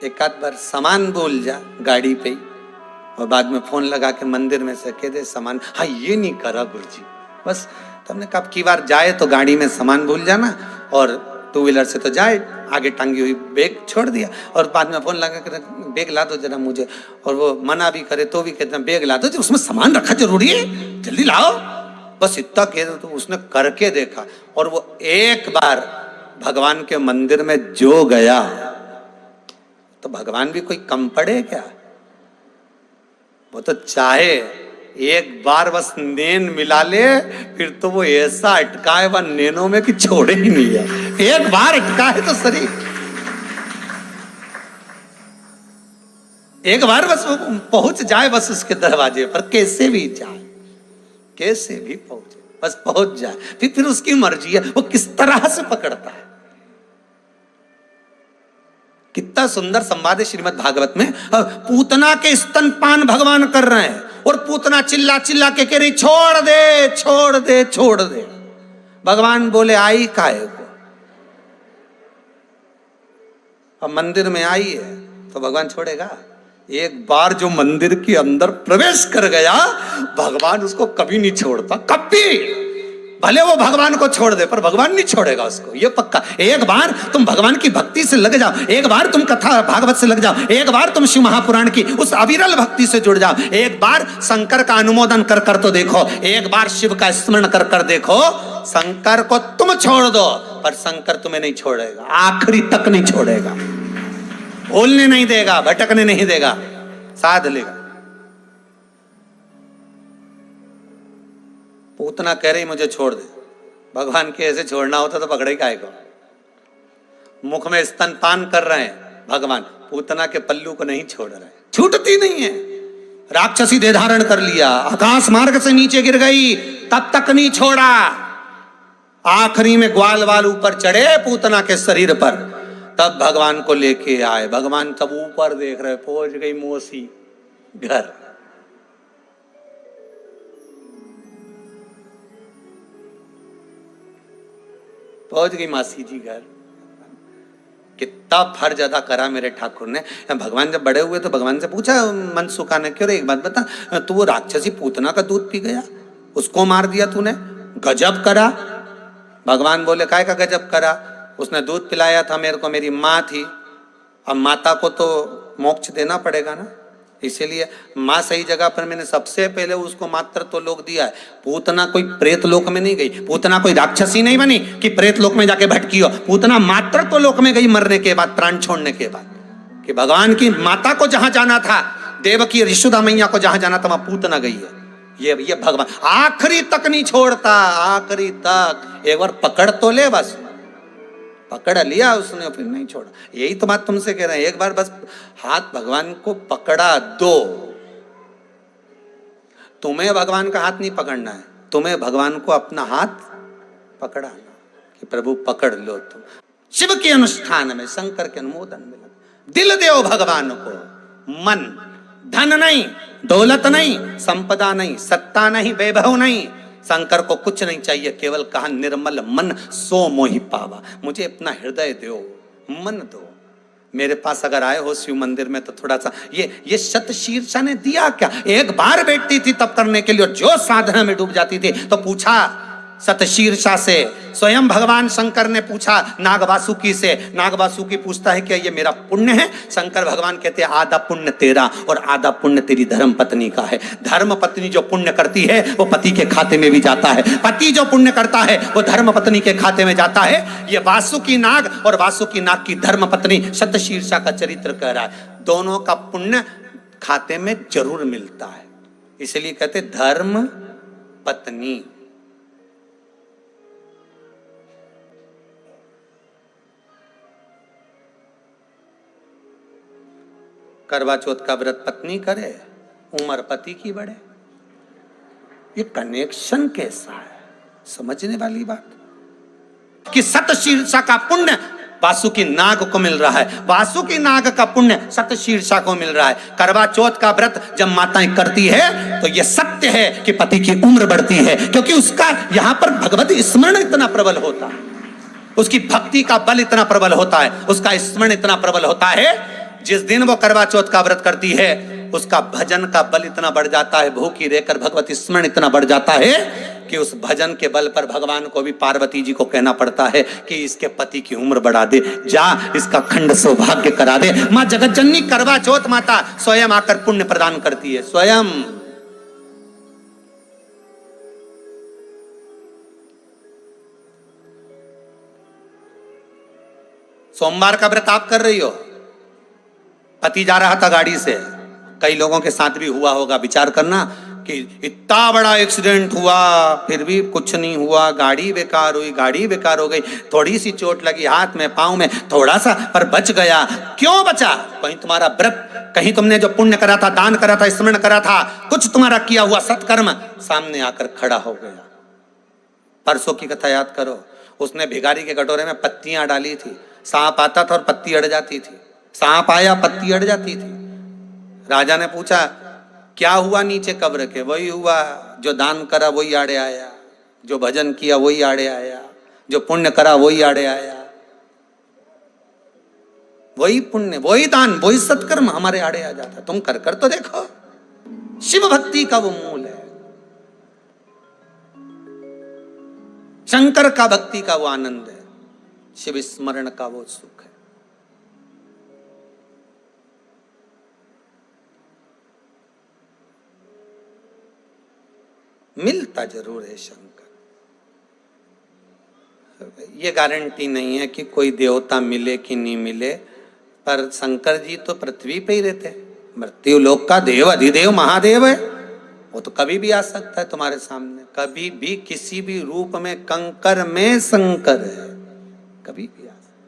एक आध बार सामान बोल जा गाड़ी पे और बाद में फोन लगा के मंदिर में से कह दे सामान, हाँ ये नहीं करा गुरुजी। बस तुमने कब की बार जाए तो गाड़ी में सामान भूल जाना, और टू व्हीलर से तो जाए आगे टांगी हुई बैग छोड़ दिया, और बाद में फोन लगा कर बैग ला दो जरा मुझे, और वो मना भी करे तो भी कहते हैं बैग ला दो, उसमें सामान रखा जरूरी है, जल्दी लाओ। बस इतना कह दो तो उसने करके देखा, और वो एक बार भगवान के मंदिर में जो गया तो भगवान भी कोई कम पड़े क्या? वो तो चाहे एक बार बस नैन मिला ले, फिर तो वो ऐसा अटका है वह नैनों में कि छोड़े ही नहीं है। एक बार अटका है तो शरीर, एक बार बस वो पहुंच जाए बस उसके दरवाजे पर, कैसे भी जाए, कैसे भी पहुंचे, बस पहुंच जाए, फिर उसकी मर्जी है वो किस तरह से पकड़ता है। कितना सुंदर संवाद है श्रीमद् भागवत में। पूतना के स्तनपान भगवान कर रहे हैं और पूतना चिल्ला चिल्ला के कह रही छोड़ दे छोड़ दे छोड़ दे। भगवान बोले आई काहे को? अब मंदिर में आई है तो भगवान छोड़ेगा? एक बार जो मंदिर के अंदर प्रवेश कर गया भगवान उसको कभी नहीं छोड़ता, कभी। भले वो भगवान को छोड़ दे पर भगवान नहीं छोड़ेगा उसको, ये पक्का। एक बार तुम भगवान की भक्ति से लग जाओ, एक बार तुम कथा भागवत से लग जाओ, एक बार तुम शिव महापुराण की उस अविरल भक्ति से जुड़ जाओ, एक बार शंकर का अनुमोदन कर कर तो देखो, एक बार शिव का स्मरण कर कर देखो। शंकर को तुम छोड़ दो पर शंकर तुम्हें नहीं छोड़ेगा, आखिरी तक नहीं छोड़ेगा, भूलने नहीं देगा, भटकने नहीं देगा, साध लेगा। पूतना कह रही मुझे छोड़ दे, भगवान के ऐसे छोड़ना होता तो पकड़े काहे को? मुख में स्तनपान कर रहे हैं भगवान, पूतना के पल्लू को नहीं छोड़ रहे, छूटती नहीं है। राक्षसी देह धारण कर लिया, आकाश मार्ग से नीचे गिर गई, तब तक नहीं छोड़ा। आखिरी में ग्वाल वाल ऊपर चढ़े पूतना के शरीर पर, तब भगवान को लेके आए। भगवान तब ऊपर देख रहे, पहुंच गई मौसी घर। पहुंच गई मासी जी घर। कितना फर्ज अदा करा मेरे ठाकुर ने। भगवान जब बड़े हुए तो भगवान से पूछा मन सुखाने क्यों रे, एक बात बता, तू वो राक्षसी पूतना का दूध पी गया, उसको मार दिया तूने, गजब करा। भगवान बोले काय का गजब करा? उसने दूध पिलाया था मेरे को, मेरी माँ थी, अब माता को तो मोक्ष देना पड़ेगा ना, इसीलिए माँ सही जगह पर मैंने सबसे पहले उसको मात्र तो लोक दिया है। पूतना कोई प्रेत लोक में नहीं गई, पूतना कोई राक्षसी नहीं बनी कि प्रेत लोक में जाके भटकी हो। पूतना मात्र तो लोक में गई मरने के बाद, प्राण छोड़ने के बाद, कि भगवान की माता को जहां जाना था, देवकी यशोदा मैया को जहां जाना था, वहां पूतना गई है। ये भगवान आखिरी तक नहीं छोड़ता, आखिरी तक। एक बार पकड़ तो ले, बस पकड़ लिया उसने, फिर नहीं छोड़ा। यही तो बात तुमसे कह रहे हैं, एक बार बस हाथ भगवान को पकड़ा दो। तुम्हें भगवान का हाथ नहीं पकड़ना है, तुम्हें भगवान को अपना हाथ पकड़ाना कि प्रभु पकड़ लो तुम। शिव के अनुष्ठान में शंकर के अनुमोदन में दिल दो भगवान को, मन, धन नहीं, दौलत नहीं, संपदा नहीं, सत्ता नहीं, वैभव नहीं, शंकर को कुछ नहीं चाहिए, केवल कहा निर्मल मन सो मोहि पावा। मुझे अपना हृदय दो, मन दो। मेरे पास अगर आए हो शिव मंदिर में तो थोड़ा सा ये शतशीर्षा ने दिया क्या? एक बार बैठती थी तब करने के लिए, जो साधना में डूब जाती थी तो पूछा शतशीर्षा से, स्वयं भगवान शंकर ने पूछा नागवासुकी से। नागवासुकी पूछता है क्या ये मेरा पुण्य है? शंकर भगवान कहते हैं आधा पुण्य तेरा और आधा पुण्य तेरी धर्म पत्नी का है। धर्म पत्नी जो पुण्य करती है वो पति के खाते में भी जाता है, पति जो पुण्य करता है वो धर्म पत्नी के खाते में जाता है। ये वासुकी नाग और वासुकी नाग की धर्म पत्नी शतशीर्षा का चरित्र कह रहा है। दोनों का पुण्य खाते में जरूर मिलता है, इसलिए कहते धर्म पत्नी। करवा चौथ का व्रत पत्नी करे, उम्र पति की बढ़े। ये कनेक्शन कैसा है? समझने वाली बात कि सतशीर्षा का पुण्य वासुकी नाग को मिल रहा है, वासुकी नाग का पुण्य सतशीर्षा को मिल रहा है। करवा चौथ का व्रत जब माताएं करती है तो यह सत्य है कि पति की उम्र बढ़ती है, क्योंकि उसका यहां पर भगवत स्मरण इतना प्रबल होता है, उसकी भक्ति का बल इतना प्रबल होता है, उसका स्मरण इतना प्रबल होता है। जिस दिन वो करवा चौथ का व्रत करती है उसका भजन का बल इतना बढ़ जाता है, भूखी रहकर भगवत स्मरण इतना बढ़ जाता है कि उस भजन के बल पर भगवान को भी पार्वती जी को कहना पड़ता है कि इसके पति की उम्र बढ़ा दे, जा इसका खंड सौभाग्य करा दे। मां जगत जननी करवा चौथ माता स्वयं आकर पुण्य प्रदान करती है, स्वयं। सोमवार का व्रत आप कर रही हो, पति जा रहा था गाड़ी से, कई लोगों के साथ भी हुआ होगा, विचार करना कि इतना बड़ा एक्सीडेंट हुआ फिर भी कुछ नहीं हुआ, गाड़ी बेकार हुई, गाड़ी बेकार हो गई, थोड़ी सी चोट लगी हाथ में पांव में थोड़ा सा, पर बच गया। क्यों बचा? कहीं तुम्हारा व्रत, कहीं तुमने जो पुण्य करा था, दान करा था, स्मरण करा था, कुछ तुम्हारा किया हुआ सत्कर्म सामने आकर खड़ा हो गया। परसों की कथा याद करो, उसने भिखारी के कटोरे में पत्तियां डाली थी, सांप आता था और पत्ती अड़ जाती थी, सांप आया पत्ती अड़ जाती थी। राजा ने पूछा क्या हुआ नीचे कब्र के? वही हुआ, जो दान करा वही आड़े आया, जो भजन किया वही आड़े आया, जो पुण्य करा वही आड़े आया। वही पुण्य, वही दान, वही सत्कर्म हमारे आड़े आ जाता। तुम कर कर तो देखो। शिव भक्ति का वो मूल है, शंकर का भक्ति का वो आनंद है, शिव स्मरण का वो सुख है। मिलता जरूर है शंकर, ये गारंटी नहीं है कि कोई देवता मिले कि नहीं मिले, पर शंकर जी तो पृथ्वी पे ही रहते, मृत्यु लोक का देव अधिदेव महादेव है, वो तो कभी भी आ सकता है तुम्हारे सामने, कभी भी किसी भी रूप में, कंकर में शंकर है, कभी भी आ सकता।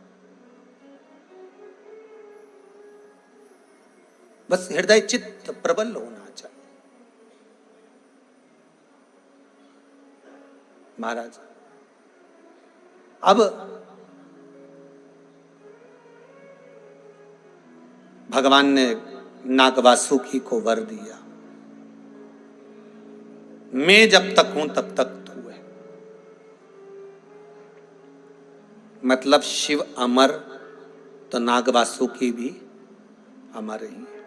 बस हृदय चित्त प्रबल होना चाहिए। महाराज अब भगवान ने नागवासुकी को वर दिया, मैं जब तक हूं तब तक तू है। मतलब शिव अमर तो नागवासुकी भी अमर ही है,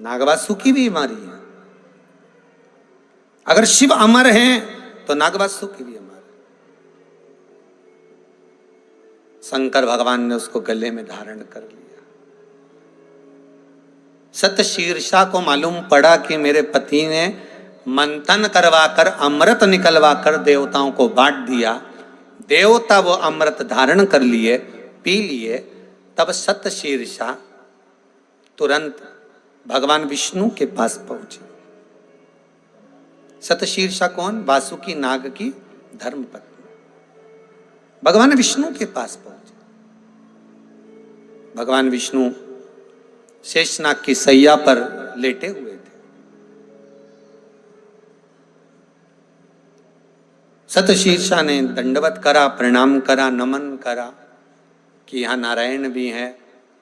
नागवासुकी भी हमारी है। अगर शिव अमर हैं तो नागवासुकी भी अमर है। शंकर भगवान ने उसको गले में धारण कर लिया। सतशीर्षा को मालूम पड़ा कि मेरे पति ने मंथन करवाकर अमृत निकलवाकर देवताओं को बांट दिया, देवता वो अमृत धारण कर लिए, पी लिए, तब सतशीर्षा तुरंत भगवान विष्णु के पास पहुंची। सतशीर्षा कौन? वासुकी नाग की धर्मपत्नी। भगवान विष्णु के पास पहुंचे। भगवान विष्णु शेषनाग की सैया पर लेटे हुए थे। सतशीर्षा ने दंडवत करा, प्रणाम करा, नमन करा कि यहां नारायण भी हैं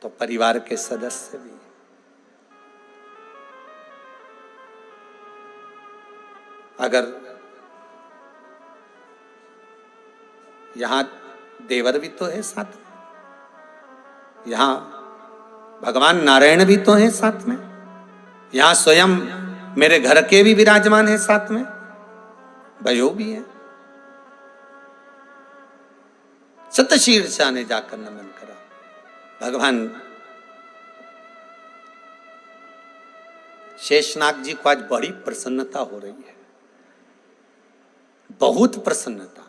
तो परिवार के सदस्य भी। अगर यहां देवर भी तो है साथ में, यहां भगवान नारायण भी तो है साथ में, यहां स्वयं मेरे घर के भी विराजमान है साथ में, भयो भी है। सतशीर्षा ने जाकर नमन करा। भगवान शेषनाग जी को आज बड़ी प्रसन्नता हो रही है, बहुत प्रसन्नता।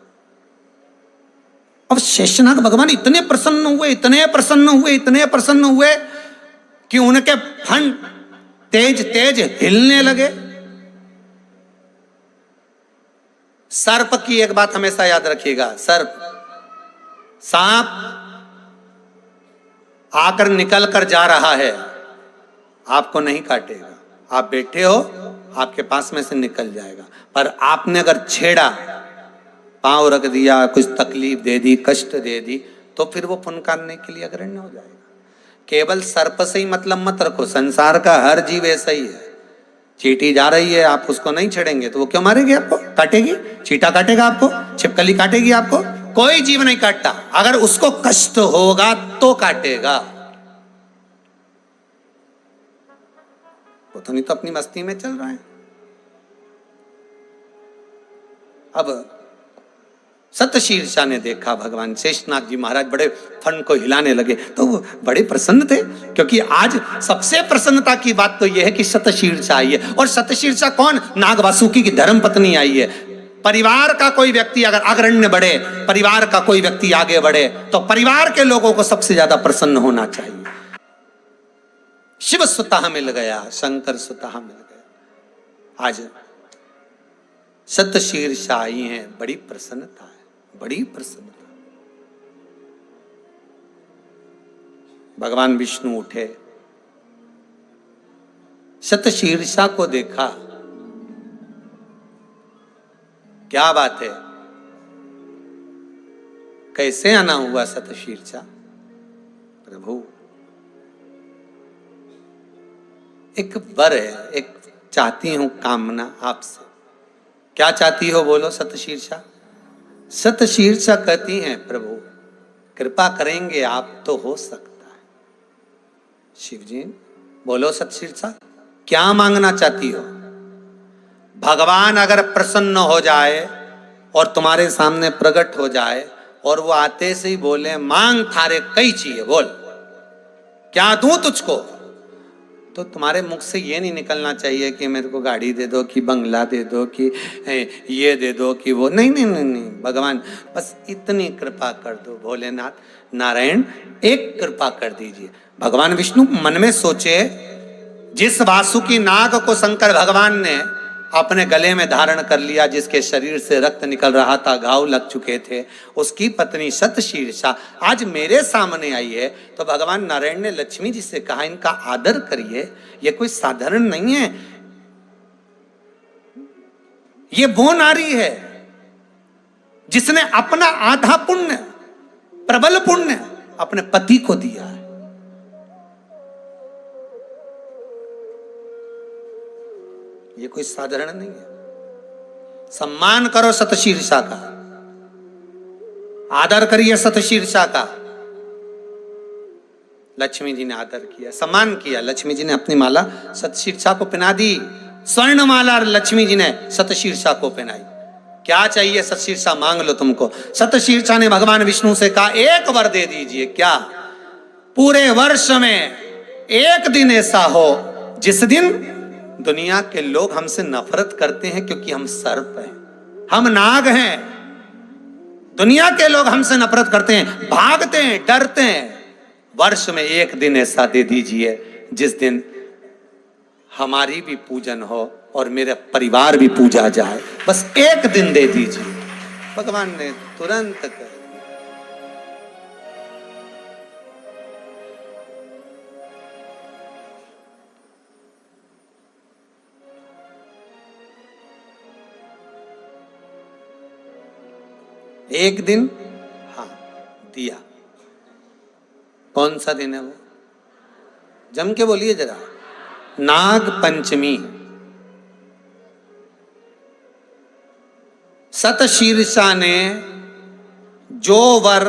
अब शेषनाग भगवान इतने प्रसन्न हुए, इतने प्रसन्न हुए, इतने प्रसन्न हुए कि उनके फन तेज तेज हिलने लगे। सर्प की एक बात हमेशा याद रखिएगा, सर्प, सांप आकर निकल कर जा रहा है, आपको नहीं काटेगा। आप बैठे हो, आपके पास में से निकल जाएगा। पर आपने अगर छेड़ा, पांव रख दिया, कुछ तकलीफ दे दी, कष्ट दे दी, तो फिर वो फुनकारने के लिए अग्रण्य हो जाएगा। केवल सर्प से ही मतलब मत रखो, संसार का हर जीव ऐसा ही है। चींटी जा रही है, आप उसको नहीं छेड़ेंगे तो वो क्यों मारेगी आपको? काटेगी। चींटा काटेगा आपको, छिपकली काटेगी आपको, कोई जीव नहीं काटता। अगर उसको कष्ट होगा तो काटेगा, वो तो नहीं तो अपनी मस्ती में चल रहा है। अब सतशीर्षा ने देखा, भगवान शेषनाग जी महाराज बड़े फन को हिलाने लगे, तो वो बड़े प्रसन्न थे, क्योंकि आज सबसे प्रसन्नता की बात तो यह है कि सतशीर्षा आई है। और सतशीर्षा कौन? नाग वासुकी की धर्म पत्नी आई है। परिवार का कोई व्यक्ति अगर अग्रण्य बढ़े, परिवार का कोई व्यक्ति आगे बढ़े, तो परिवार के लोगों को सबसे ज्यादा प्रसन्न होना चाहिए। शिव स्वतः मिल गया, शंकर स्वतः मिल गया। आज सतशीर्षा आई है, बड़ी प्रसन्नता है, बड़ी प्रसन्नता। भगवान विष्णु उठे, सतशीर्षा को देखा, क्या बात है, कैसे आना हुआ सतशीर्षा? प्रभु एक वर है, एक चाहती हूं कामना आपसे। क्या चाहती हो बोलो सतशीर्षा? सतशीर्षा कहती हैं, प्रभु कृपा करेंगे आप तो हो सकता है। शिव जी बोलो सतशीर्षा, क्या मांगना चाहती हो? भगवान अगर प्रसन्न हो जाए और तुम्हारे सामने प्रकट हो जाए और वो आते से ही बोले मांग थारे कई चाहिए, बोल क्या दूं तुझको, तो तुम्हारे मुख से ये नहीं निकलना चाहिए कि मेरे को गाड़ी दे दो, कि बंगला दे दो, कि ये दे दो, कि वो नहीं नहीं नहीं नहीं। भगवान बस इतनी कृपा कर दो, भोलेनाथ नारायण एक कृपा कर दीजिए। भगवान विष्णु मन में सोचे, जिस वासुकी नाग को शंकर भगवान ने अपने गले में धारण कर लिया, जिसके शरीर से रक्त निकल रहा था, घाव लग चुके थे, उसकी पत्नी सतशीर्षा आज मेरे सामने आई है, तो भगवान नारायण ने लक्ष्मी जी से कहा इनका आदर करिए, ये कोई साधारण नहीं है, ये वो नारी है जिसने अपना आधा पुण्य, प्रबल पुण्य अपने पति को दिया है। ये कोई साधारण नहीं है। सम्मान करो सतशीर्षा का, आदर करिए सतशीर्षा का। लक्ष्मी जी ने आदर किया, सम्मान किया। लक्ष्मी जी ने अपनी माला सतशीर्षा को पहना दी, स्वर्ण माला लक्ष्मी जी ने सतशीर्षा को पहनाई। क्या चाहिए सतशीर्षा, मांग लो तुमको। सतशीर्षा ने भगवान विष्णु से कहा एक वर दे दीजिए। क्या? पूरे वर्ष में एक दिन ऐसा हो जिस दिन दुनिया के लोग हमसे नफरत करते हैं, क्योंकि हम सर्प हैं, हम नाग हैं। दुनिया के लोग हमसे नफरत करते हैं, भागते हैं, डरते हैं। वर्ष में एक दिन ऐसा दे दीजिए जिस दिन हमारी भी पूजन हो और मेरा परिवार भी पूजा जाए, बस एक दिन दे दीजिए। भगवान ने तुरंत कर दिया। एक दिन, हाँ दिया। कौन सा दिन है वो? जम के बोलिए जरा। नाग पंचमी। सतशीर्षा ने जो वर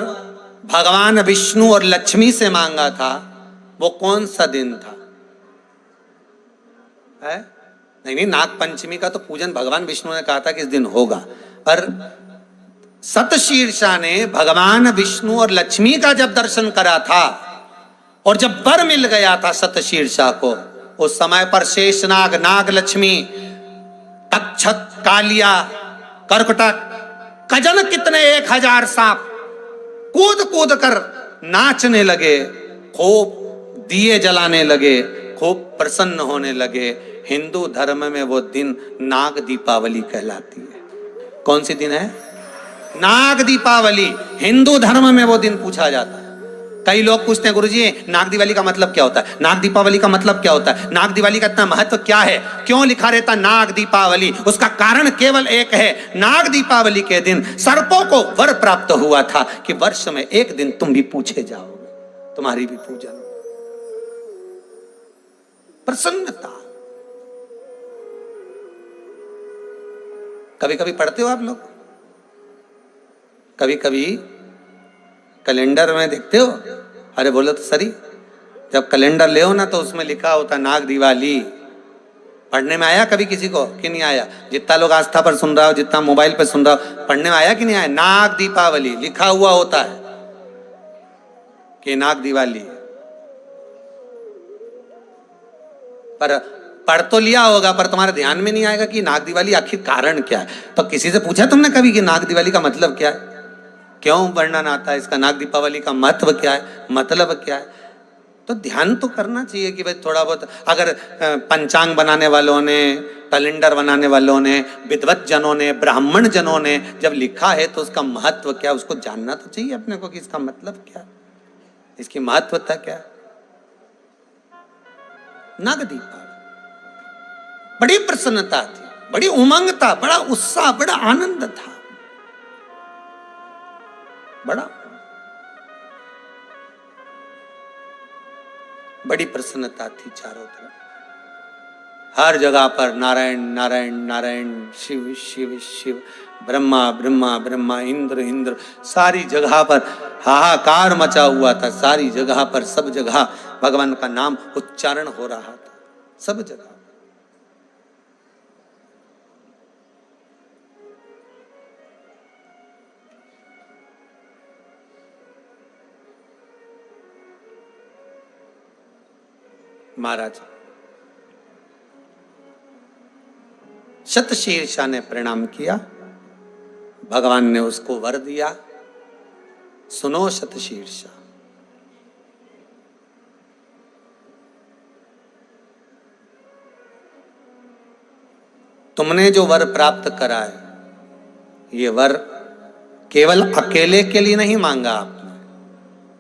भगवान विष्णु और लक्ष्मी से मांगा था, वो कौन सा दिन था? है? नहीं, नाग पंचमी का तो पूजन भगवान विष्णु ने कहा था कि इस दिन होगा, पर सतशीर्षा ने भगवान विष्णु और लक्ष्मी का जब दर्शन करा था और जब वर मिल गया था सतशीर्षा को, उस समय पर शेषनाग, नाग लक्ष्मी, तक्षक, कालिया, कर्कटक, कजन कितने 1000 सांप कूद कूद कर नाचने लगे, खूब दिए जलाने लगे, खूब प्रसन्न होने लगे। हिंदू धर्म में वो दिन नाग दीपावली कहलाती है। कौन सी दिन है? नाग दीपावली। हिंदू धर्म में वो दिन पूछा जाता है। कई लोग पूछते हैं गुरुजी नाग दिवाली का मतलब क्या होता है, नाग दीपावली का मतलब क्या होता है, नाग दिवाली का इतना महत्व क्या है, क्यों लिखा रहता नाग दीपावली? उसका कारण केवल एक है, नाग दीपावली के दिन सर्पों को वर प्राप्त हुआ था कि वर्ष में एक दिन तुम भी पूछे जाओगे, तुम्हारी भी पूजन, प्रसन्नता। कभी कभी पढ़ते हो आप लोग, कभी कभी कैलेंडर में देखते हो, अरे बोलो तो सही, जब कैलेंडर ले हो ना तो उसमें लिखा होता नाग दिवाली। पढ़ने में आया कभी किसी को कि नहीं आया? जितना लोग आस्था पर सुन रहा हो, जितना मोबाइल पर सुन रहा हो, पढ़ने में आया कि नहीं आया? नाग दीपावली लिखा हुआ होता है कि नाग दिवाली। पर पढ़ तो लिया होगा पर तुम्हारे ध्यान में नहीं आएगा कि नाग दिवाली आखिर कारण क्या है। तो किसी से पूछा तुमने कभी कि नाग दिवाली का मतलब क्या है, क्यों वर्णन आता है इसका, नाग दीपावली का महत्व क्या है, मतलब क्या है? तो ध्यान तो करना चाहिए कि भाई थोड़ा बहुत, अगर पंचांग बनाने वालों ने, कैलेंडर बनाने वालों ने, विद्वत जनों ने, ब्राह्मण जनों ने जब लिखा है तो उसका महत्व क्या, उसको जानना तो चाहिए अपने को कि इसका मतलब क्या है, इसकी महत्वता क्या है। नाग दीपावली बड़ी प्रसन्नता थी, बड़ी उमंग था, बड़ा उत्साह, बड़ा आनंद था, बड़ी प्रसन्नता थी चारों तरफ। हर जगह पर नारायण नारायण नारायण, शिव शिव शिव, ब्रह्मा ब्रह्मा ब्रह्मा, इंद्र इंद्र, सारी जगह पर हाहाकार मचा हुआ था। सारी जगह पर, सब जगह भगवान का नाम उच्चारण हो रहा था, सब जगह। महाराज शतशीर्षा ने प्रणाम किया, भगवान ने उसको वर दिया, सुनो शतशीर्षा, तुमने जो वर प्राप्त करा है, ये वर केवल अकेले के लिए नहीं मांगा आपने,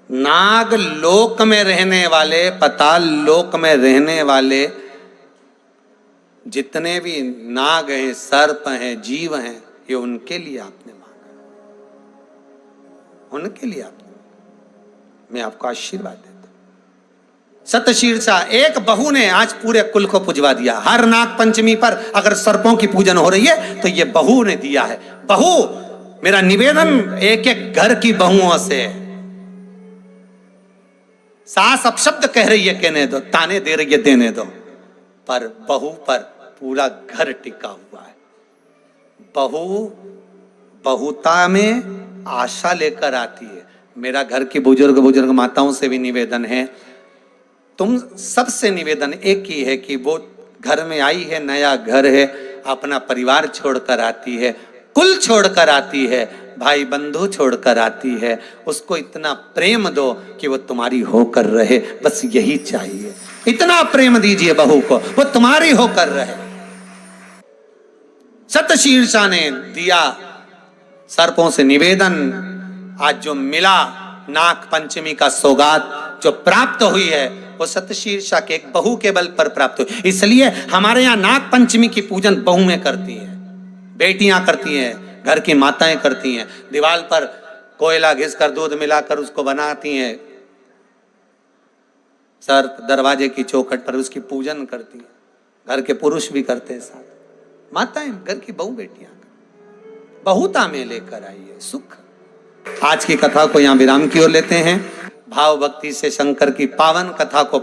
नाग लोक में रहने वाले, पाताल लोक में रहने वाले जितने भी नाग हैं, सर्प हैं, जीव हैं, ये उनके लिए आपने मांगा, उनके लिए आपने। मैं आपको आशीर्वाद देता हूं। शतशीर्षा एक बहू ने आज पूरे कुल को पुजवा दिया। हर नाग पंचमी पर अगर सर्पों की पूजन हो रही है तो ये बहू ने दिया है। बहू, मेरा निवेदन एक एक घर की बहुओं से, सास अपशब्द कह रही है कहने दो, ताने दे रही है देने दो, पर बहू पर पूरा घर टिका हुआ है। बहू बहुता में आशा लेकर आती है। मेरा घर की बुजुर्ग माताओं से भी निवेदन है, तुम सबसे निवेदन एक ही है कि वो घर में आई है, नया घर है, अपना परिवार छोड़कर आती है, कुल छोड़कर आती है, भाई बंधु छोड़कर आती है, उसको इतना प्रेम दो कि वो तुम्हारी होकर रहे, बस यही चाहिए। इतना प्रेम दीजिए बहू को, वो तुम्हारी होकर रहे। शतशीर्षा ने दिया सर्पों से निवेदन, आज जो मिला नाग पंचमी का सौगात जो प्राप्त हुई है वो शतशीर्षा के एक बहू के बल पर प्राप्त हुई। इसलिए हमारे यहाँ नाग पंचमी की पूजन बहुएं करती हैं, बेटियां करती हैं, घर की माताएं करती हैं, दीवार पर कोयला घिसकर दूध मिलाकर उसको बनाती हैं, सर्प दरवाजे की चौखट पर उसकी पूजन करती हैं, घर के पुरुष भी करते हैं साथ, माताएं, घर की बहू बेटियां बहुता में लेकर आई है सुख। आज की कथा को यहाँ विराम की ओर लेते हैं। भाव भक्ति से शंकर की पावन कथा को